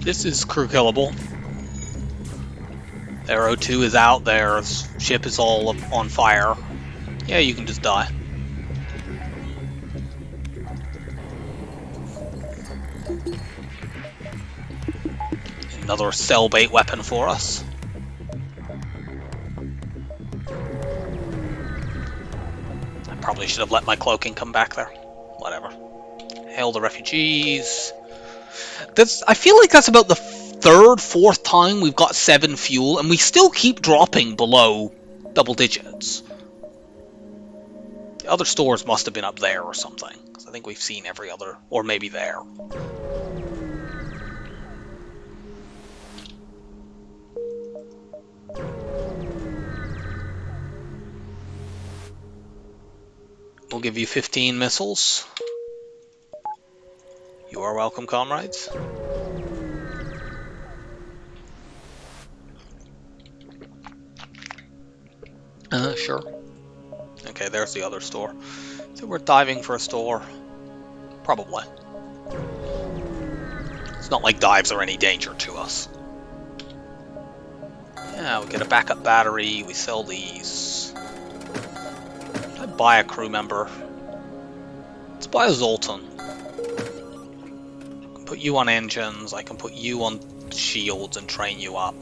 This is crew killable. Their O2 is out, their ship is all on fire. Yeah, you can just die. Another cell bait weapon for us. I probably should have let my cloaking come back there. Whatever. Hail the refugees. I feel like that's about the third, fourth time we've got 7 fuel, and we still keep dropping below double digits. The other stores must have been up there or something, because I think we've seen every other, or maybe there. We'll give you 15 missiles. You are welcome, comrades. Sure. Okay, there's the other store. So we're diving for a store. Probably. It's not like dives are any danger to us. Yeah, we get a backup battery, we sell these. I buy a crew member. Let's buy a Zoltan. I can put you on engines, I can put you on shields and train you up.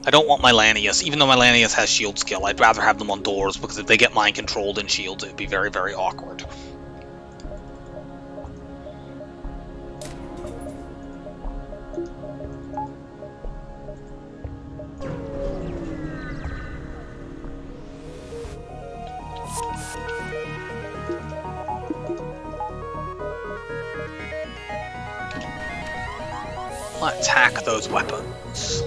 I don't want my Lanius, even though my Lanius has shield skill, I'd rather have them on doors, because if they get mind controlled in shields, it would be very, very awkward. Let's hack those weapons.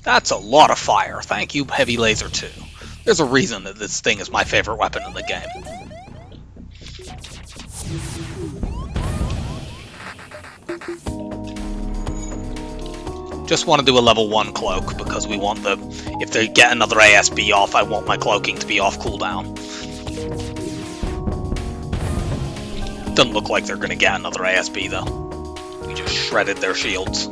That's a lot of fire. Thank you, Heavy Laser 2. There's a reason that this thing is my favorite weapon in the game. Just want to do a level 1 cloak, because we want the... If they get another ASB off, I want my cloaking to be off cooldown. Doesn't look like they're going to get another ASB, though. We just shredded their shields.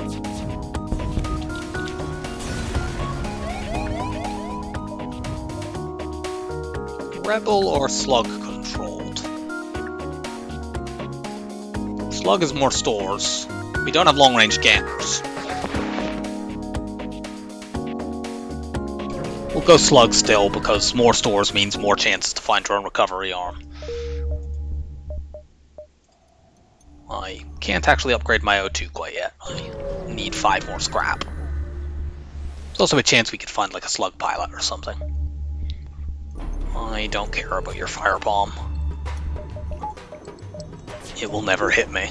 Rebel or slug controlled? Slug is more stores. We don't have long range ganners. We'll go slug still, because more stores means more chances to find drone recovery arm. I can't actually upgrade my O2 quite yet. I need 5 more scrap. There's also a chance we could find like a slug pilot or something. I don't care about your firebomb. It will never hit me.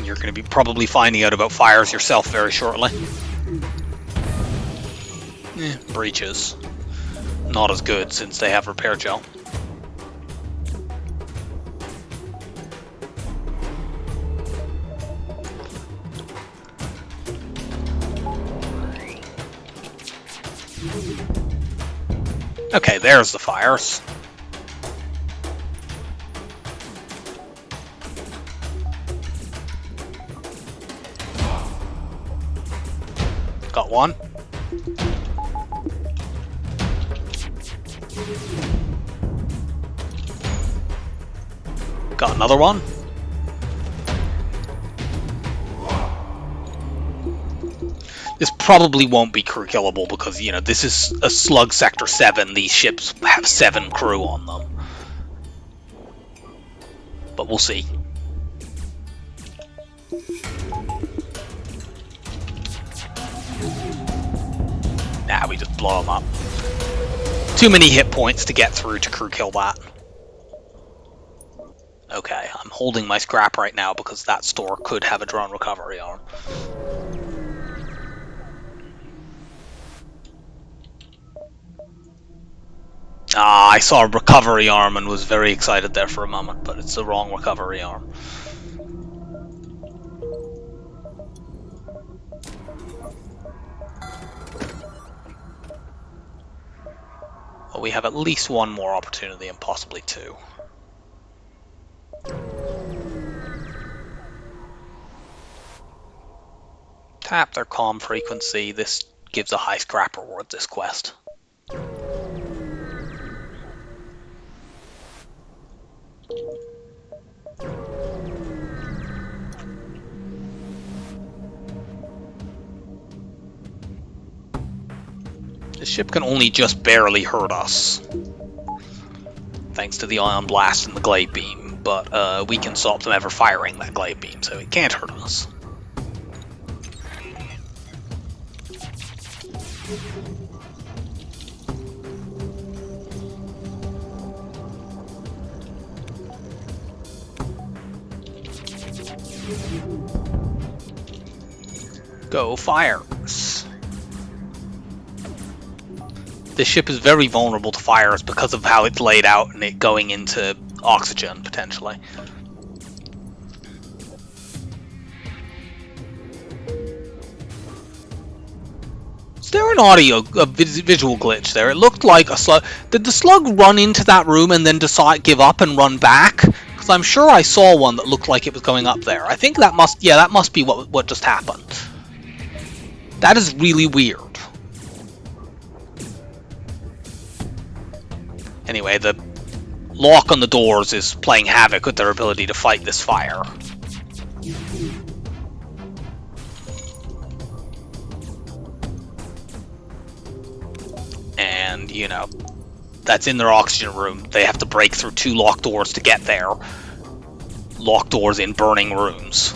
You're going to be probably finding out about fires yourself very shortly. Breaches. Not as good since they have repair gel. Okay, there's the fires. Got one. Got another one. This probably won't be crew killable because, you know, this is a slug sector 7. These ships have 7 crew on them. But we'll see. Nah, we just blow them up. Too many hit points to get through to crew kill that. Okay, I'm holding my scrap right now because that store could have a drone recovery arm. Ah, I saw a recovery arm and was very excited there for a moment, but it's the wrong recovery arm. Well, we have at least one more opportunity and possibly 2. Tap their comm frequency. This gives a high scrap reward, this quest. The ship can only just barely hurt us, thanks to the ion blast and the glade beam, but we can stop them ever firing that glade beam, so it can't hurt us. Go fires. This ship is very vulnerable to fires because of how it's laid out and it going into oxygen, potentially. Is there an visual glitch there? It looked like a slug. Did the slug run into that room and then give up and run back? Because I'm sure I saw one that looked like it was going up there. I think that must be what just happened. That is really weird. Anyway, the lock on the doors is playing havoc with their ability to fight this fire. And, you know, that's in their oxygen room. They have to break through 2 locked doors to get there. Locked doors in burning rooms.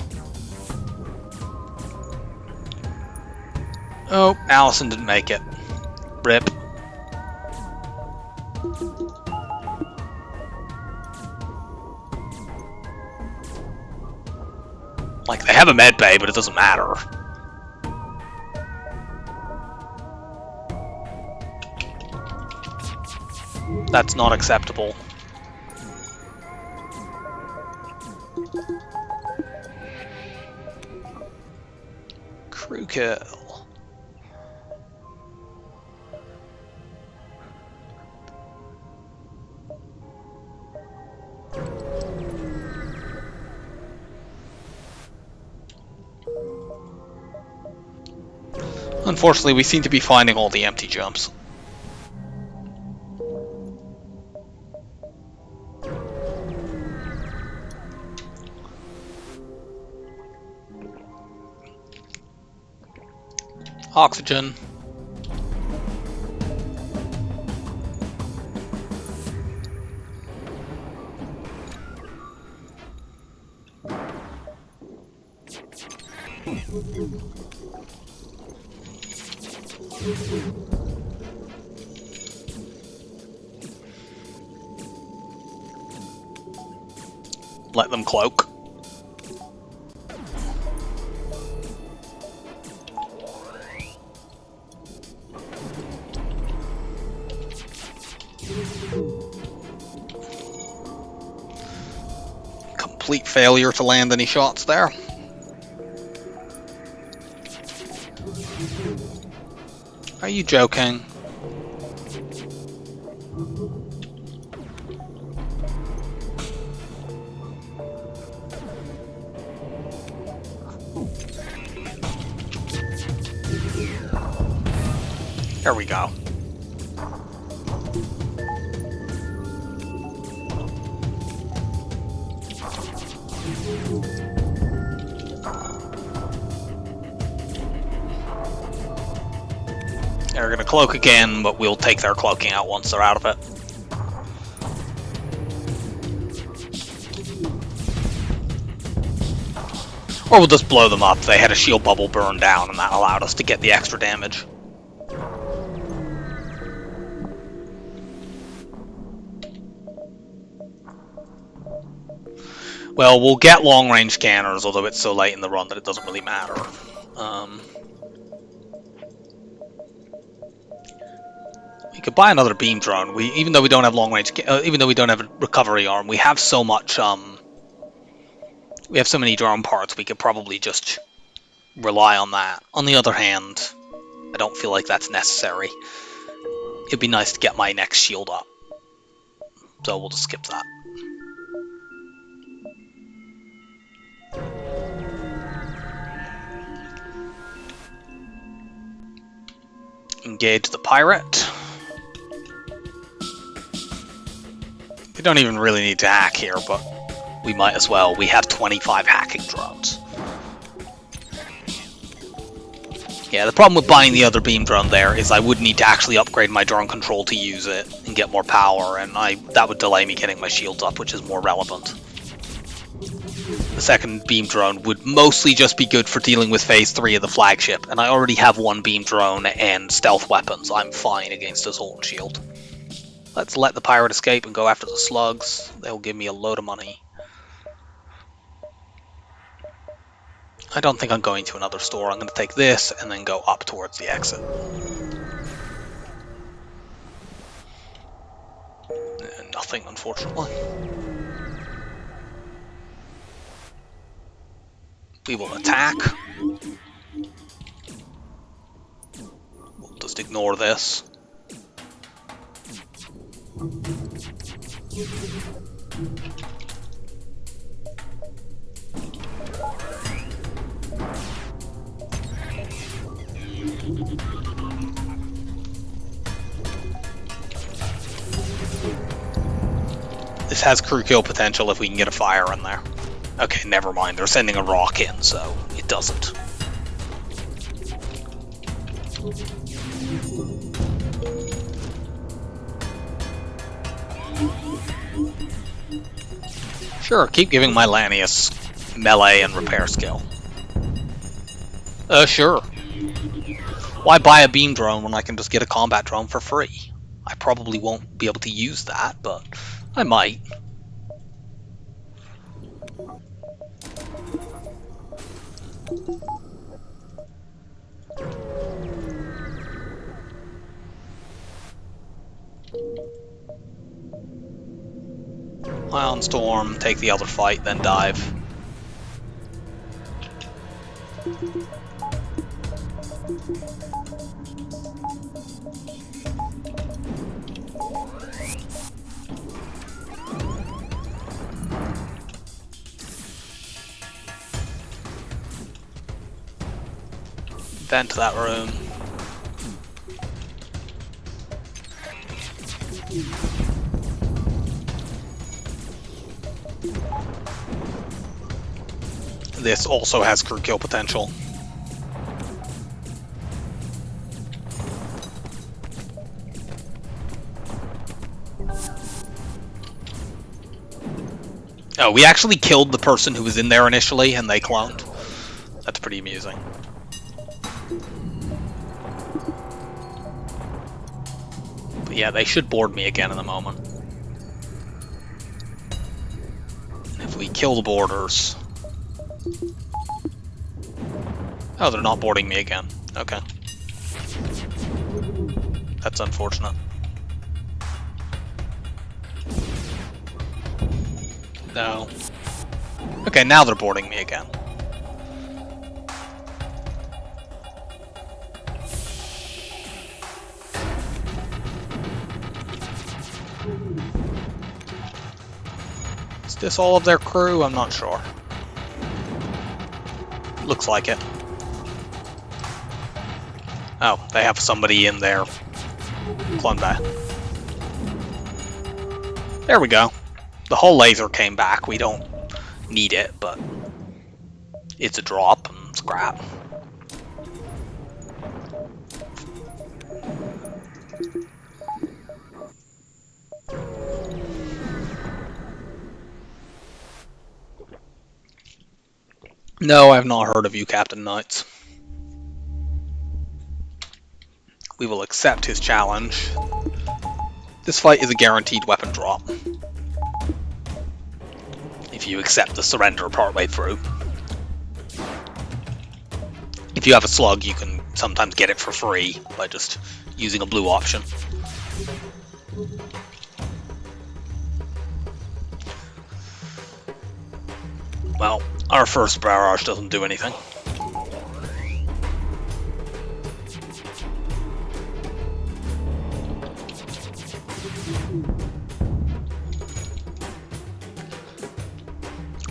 Oh, Allison didn't make it. Rip. Like, they have a med bay, but it doesn't matter. That's not acceptable. Crew kill. Unfortunately, we seem to be finding all the empty jumps. Oxygen. let them cloak. Complete failure to land any shots there. Are you joking? There we go. They're going to cloak again, but we'll take their cloaking out once they're out of it. Or we'll just blow them up. They had a shield bubble burn down, and that allowed us to get the extra damage. Well, we'll get long-range scanners, although it's so late in the run that it doesn't really matter. We could buy another beam drone. Even though we don't have long-range, even though we don't have a recovery arm, we have so much. We have so many drone parts. We could probably just rely on that. On the other hand, I don't feel like that's necessary. It'd be nice to get my next shield up, so we'll just skip that. Engage the pirate. We don't even really need to hack here, but we might as well. We have 25 hacking drones. Yeah, the problem with buying the other beam drone there is I would need to actually upgrade my drone control to use it and get more power, and that would delay me getting my shields up, which is more relevant. The second beam drone would mostly just be good for dealing with phase 3 of the flagship, and I already have one beam drone and stealth weapons. I'm fine against assault and shield. Let's let the pirate escape and go after the slugs. They'll give me a load of money. I don't think I'm going to another store. I'm going to take this and then go up towards the exit. Nothing, unfortunately. We will attack. We'll just ignore this. This has crew kill potential if we can get a fire in there. Okay, never mind. They're sending a rock in, so it doesn't. Sure, keep giving my Lanius melee and repair skill. Sure. Why buy a beam drone when I can just get a combat drone for free? I probably won't be able to use that, but I might. Ion Storm, take the other fight, then dive. Vent that room. This also has crew kill potential. Oh, we actually killed the person who was in there initially and they cloned. That's pretty amusing. But yeah, they should board me again in a moment. we kill the boarders... Oh, they're not boarding me again. Okay. That's unfortunate. No. Okay, now they're boarding me again. Is this all of their crew? I'm not sure. Looks like it. Oh, they have somebody in there. Clone back. There we go. The whole laser came back. We don't need it, but it's a drop and scrap. No, I've not heard of you, Captain Knights. We will accept his challenge. This fight is a guaranteed weapon drop. If you accept the surrender partway through. If you have a slug, you can sometimes get it for free by just using a blue option. Well, our first barrage doesn't do anything.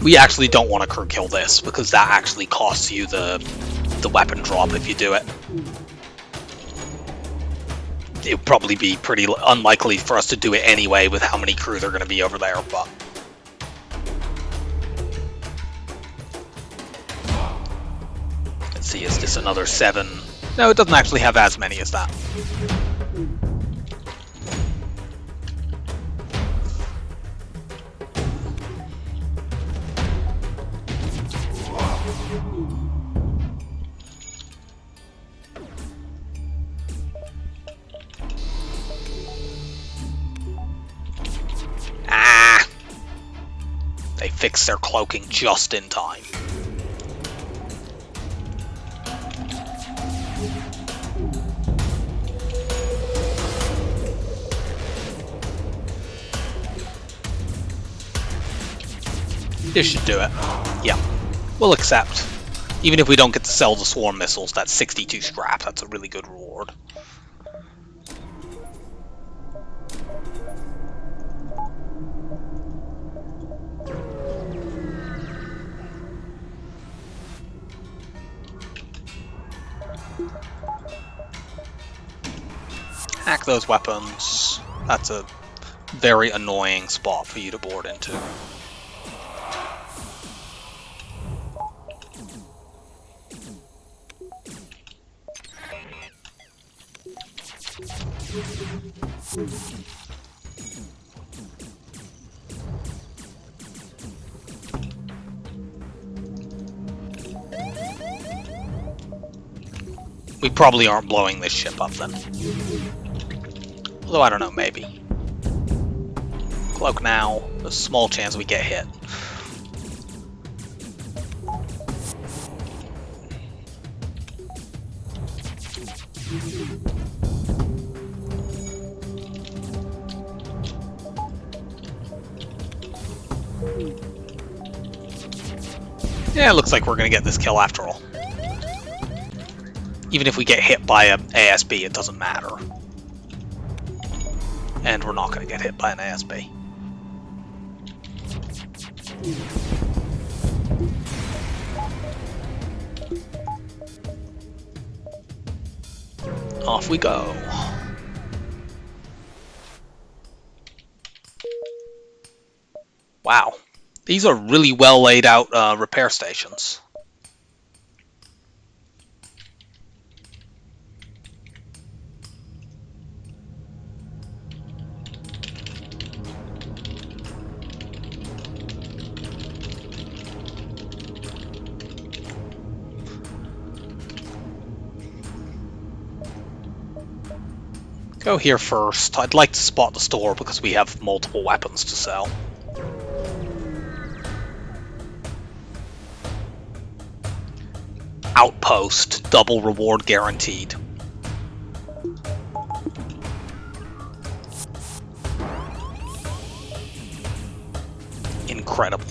We actually don't want to crew kill this, because that actually costs you the weapon drop if you do it. It would probably be pretty unlikely for us to do it anyway with how many crew are going to be over there, but... Let's see, is this another 7? No, it doesn't actually have as many as that. They fixed their cloaking just in time. This should do it. Yeah, we'll accept. Even if we don't get to sell the swarm missiles, that's 62 scrap. That's a really good reward. Hack those weapons. That's a very annoying spot for you to board into. We probably aren't blowing this ship up then. Although I don't know, maybe. Cloak now. There's a small chance we get hit. Yeah, it looks like we're gonna get this kill after all. Even if we get hit by an ASB, it doesn't matter. And we're not going to get hit by an ASB. Off we go. Wow. These are really well laid out repair stations. Go here first. I'd like to spot the store because we have multiple weapons to sell. outpost, double reward guaranteed. Incredible.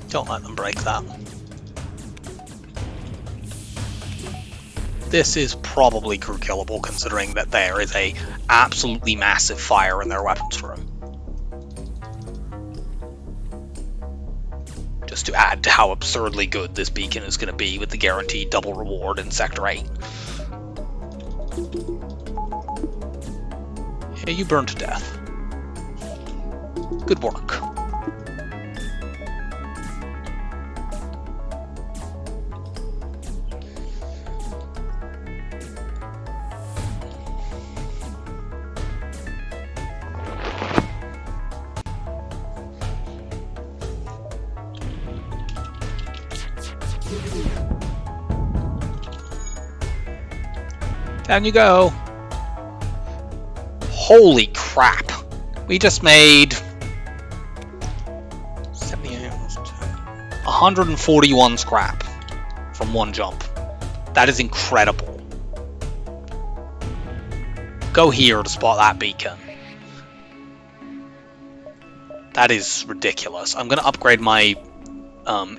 Don't let them break that. This is probably crew killable, considering that there is a absolutely massive fire in their weapons room. Just to add to how absurdly good this beacon is going to be with the guaranteed double reward in Sector 8. Yeah, you burned to death. Good work. Down you go. Holy crap. We just made 141 scrap from one jump. That is incredible. Go here to spot that beacon. That is ridiculous. I'm going to upgrade my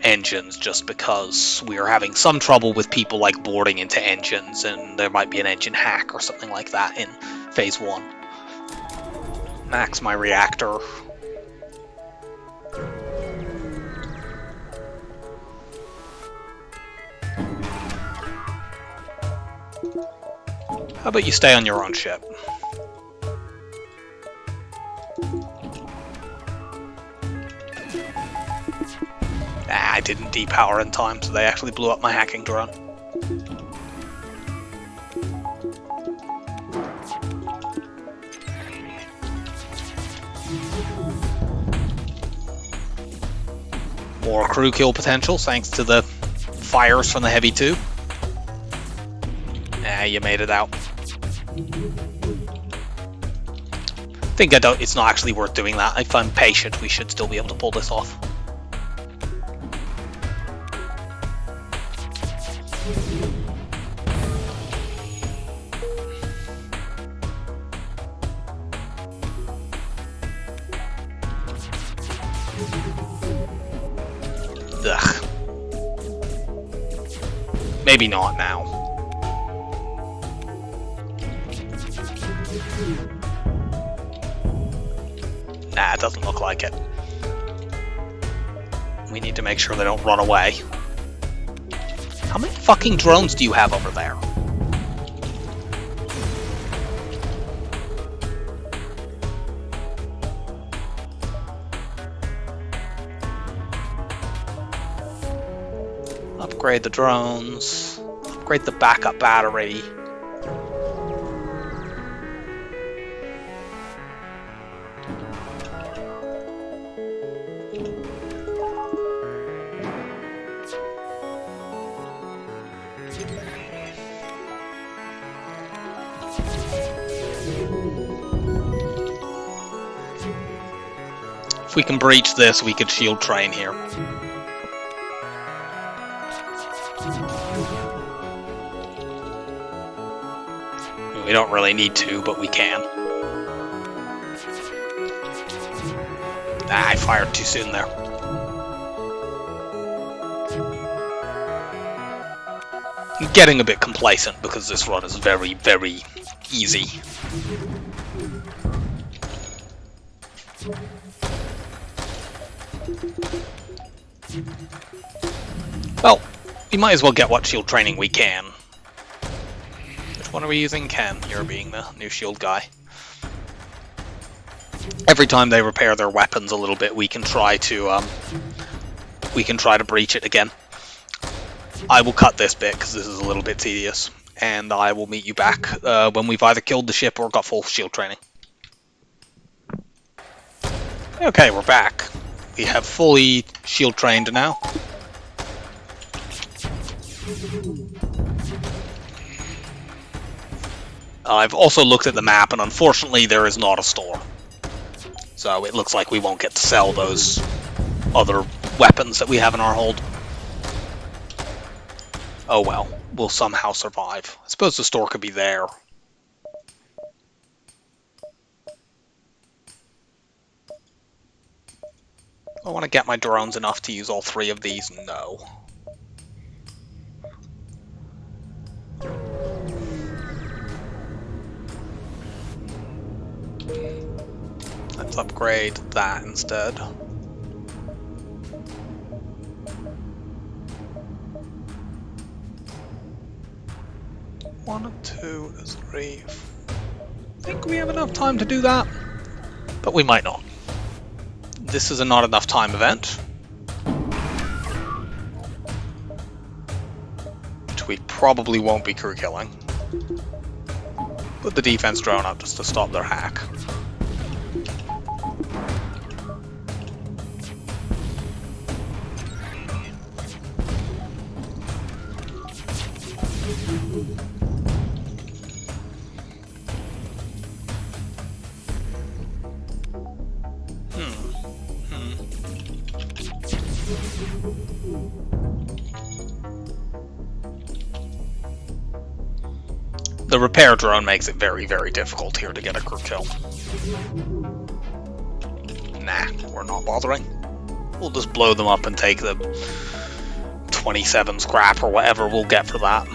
engines just because we are having some trouble with people like boarding into engines, and there might be an engine hack or something like that in phase 1. Max my reactor. How about you stay on your own ship? I didn't depower in time, so they actually blew up my hacking drone. More crew kill potential thanks to the fires from the Heavy 2. You made it out. I think it's not actually worth doing that. If I'm patient, we should still be able to pull this off. Ugh. Maybe not now. Nah, it doesn't look like it. We need to make sure they don't run away. How many fucking drones do you have over there? Upgrade the drones. Upgrade the backup battery. If we can breach this, we could shield train here. We don't really need to, but we can. I fired too soon there. I'm getting a bit complacent because this run is very, very easy. Well, we might as well get what shield training we can. Which one are we using? Ken, you're being the new shield guy. Every time they repair their weapons a little bit, we can try to breach it again. I will cut this bit because this is a little bit tedious, and I will meet you back when we've either killed the ship or got full shield training. Okay, we're back. We have fully shield trained now. I've also looked at the map, and unfortunately there is not a store. So it looks like we won't get to sell those other weapons that we have in our hold. Oh well, we'll somehow survive. I suppose the store could be there. I want to get my drones enough to use all 3 of these? No. Let's upgrade that instead. One, 2, 3. I think we have enough time to do that, but we might not. This is a not enough time event, which we probably won't be crew killing. Put the defense drone up just to stop their hack. The repair drone makes it very, very difficult here to get a crew kill. Nah, we're not bothering. We'll just blow them up and take the 27 scrap or whatever we'll get for that.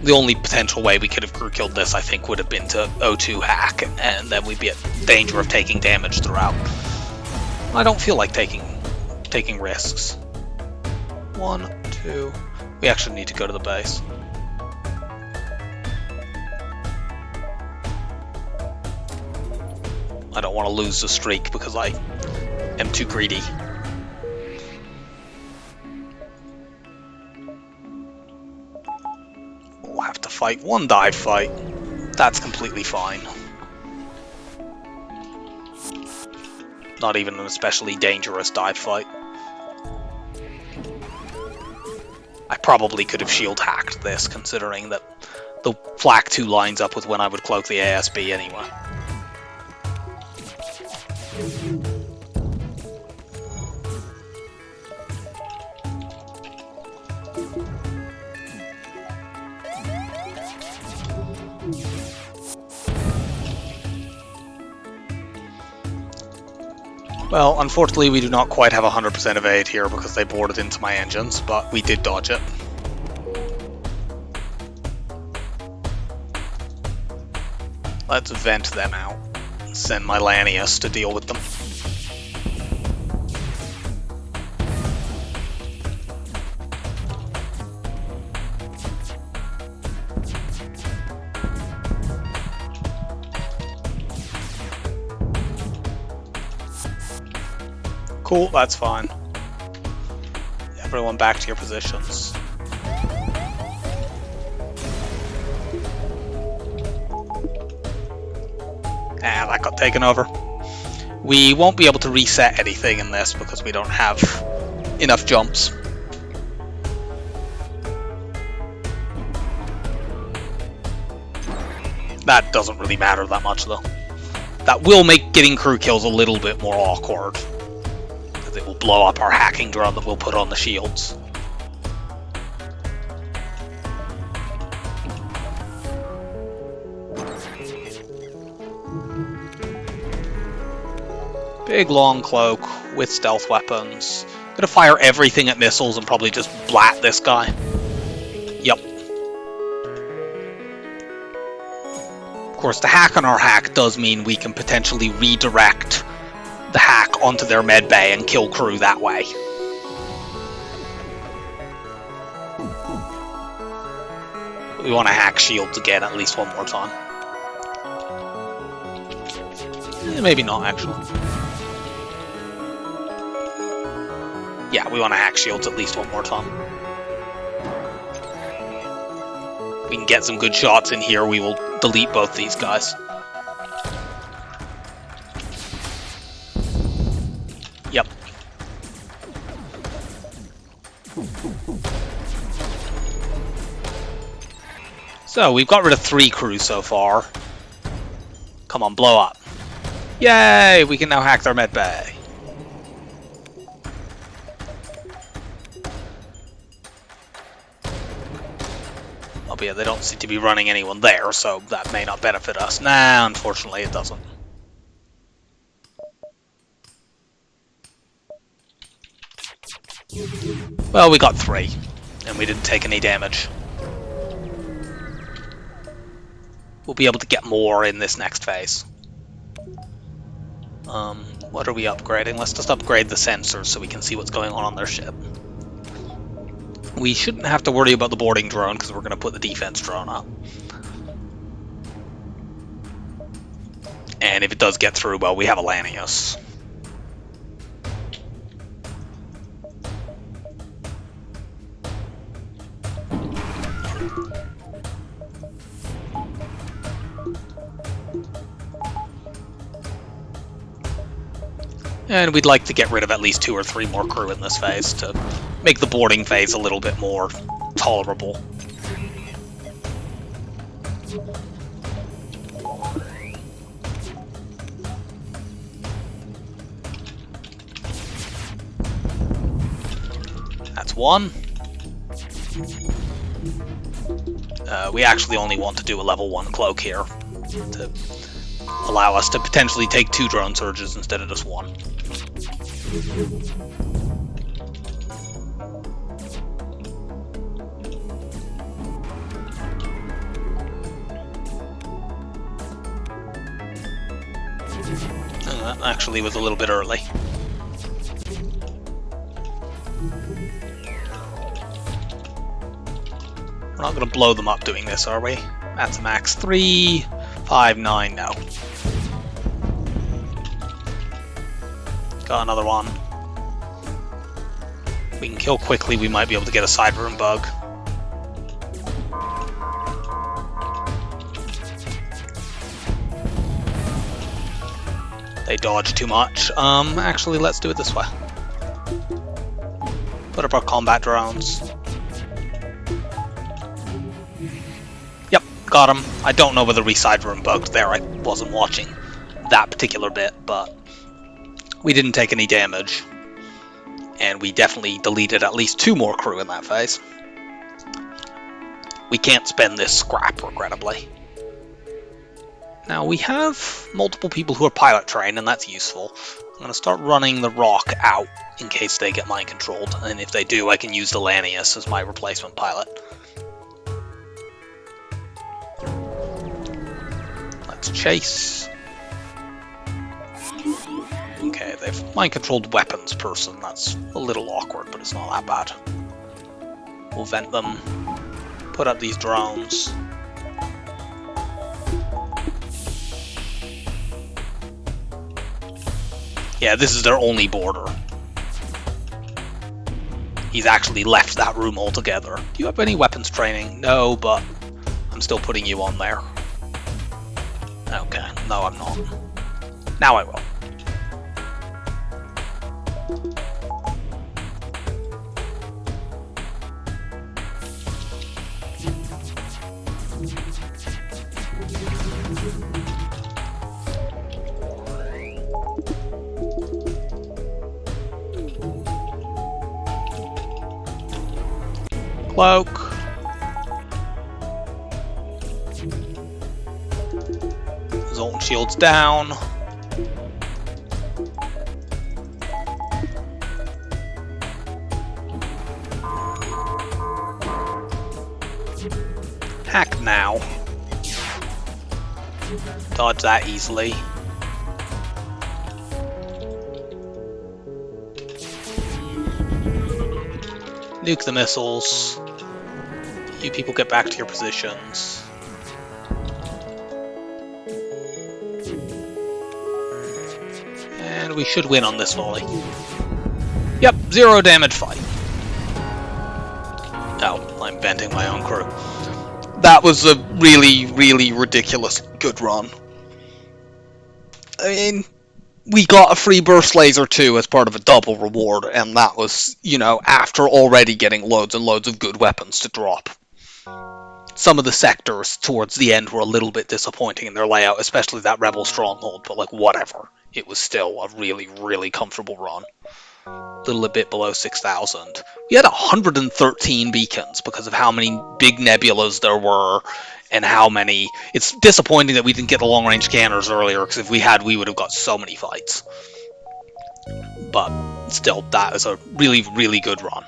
The only potential way we could have crew killed this, I think, would have been to O2 hack, and then we'd be at danger of taking damage throughout. I don't feel like taking risks. 1, 2. We actually need to go to the base. I don't want to lose the streak because I am too greedy. We'll have to fight one dive fight. That's completely fine. Not even an especially dangerous dive fight. I probably could have shield hacked this, considering that the flak 2 lines up with when I would cloak the ASB anyway. Well, unfortunately we do not quite have 100% evade here because they boarded into my engines, but we did dodge it. Let's vent them out and send my Lanius to deal with them. Cool, that's fine. Everyone back to your positions. Ah, that got taken over. We won't be able to reset anything in this because we don't have enough jumps. That doesn't really matter that much though. That will make getting crew kills a little bit more awkward. It will blow up our hacking drone that we'll put on the shields. Big long cloak with stealth weapons. Gonna fire everything at missiles and probably just blat this guy. Yep. Of course, the hack on our hack does mean we can potentially redirect the hack onto their med bay and kill crew that way. We want to hack shields again at least one more time. Maybe not, actually. Yeah, we want to hack shields at least one more time. We can get some good shots in here, we will delete both these guys. Yep. So, we've got rid of 3 crews so far. Come on, blow up. Yay! We can now hack their med bay. Oh, but yeah, they don't seem to be running anyone there, so that may not benefit us. Nah, unfortunately it doesn't. Well, we got 3, and we didn't take any damage. We'll be able to get more in this next phase. What are we upgrading? Let's just upgrade the sensors so we can see what's going on their ship. We shouldn't have to worry about the boarding drone because we're going to put the defense drone up. And if it does get through, well, we have a Lanius. And we'd like to get rid of at least 2 or 3 more crew in this phase to make the boarding phase a little bit more tolerable. That's 1. We actually only want to do a level 1 cloak here to allow us to potentially take 2 drone surges instead of just 1. That actually was a little bit early. We're not going to blow them up doing this, are we? That's max 3, 5, 9, no. Got another one. We can kill quickly, we might be able to get a side room bug. They dodge too much. Actually, let's do it this way. Put up our combat drones. Yep, got him. I don't know whether we side room bugged there. I wasn't watching that particular bit, but we didn't take any damage. And we definitely deleted at least 2 more crew in that phase. We can't spend this scrap, regrettably. Now, we have multiple people who are pilot trained, and that's useful. I'm going to start running the Rock out in case they get mind controlled, and if they do, I can use the Lanius as my replacement pilot. Let's chase. Okay, they've mind controlled weapons person. That's a little awkward, but it's not that bad. We'll vent them, put up these drones. Yeah, this is their only border. He's actually left that room altogether. Do you have any weapons training? No, but I'm still putting you on there. Okay, no I'm not. Now I will. Cloak. Zoltan shields down. Hack now. Dodge that easily. Nuke the missiles. You people get back to your positions. And we should win on this volley. Yep, 0 damage fight. Oh, I'm venting my own crew. That was a really, really ridiculous good run. I mean, we got a free burst laser too as part of a double reward, and that was, you know, after already getting loads and loads of good weapons to drop. Some of the sectors towards the end were a little bit disappointing in their layout, especially that Rebel Stronghold, but like, whatever. It was still a really, really comfortable run. A little bit below 6,000. We had 113 beacons because of how many big nebulas there were and how many... It's disappointing that we didn't get the long-range scanners earlier, because if we had, we would have got so many fights. But still, that is a really, really good run.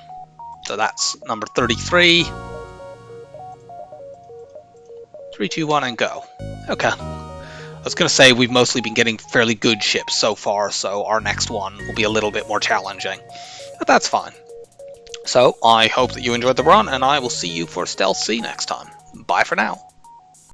So that's number 33. 3, 2, 1, and go. Okay. I was going to say we've mostly been getting fairly good ships so far, so our next one will be a little bit more challenging. But that's fine. So, I hope that you enjoyed the run, and I will see you for Stealth C next time. Bye for now.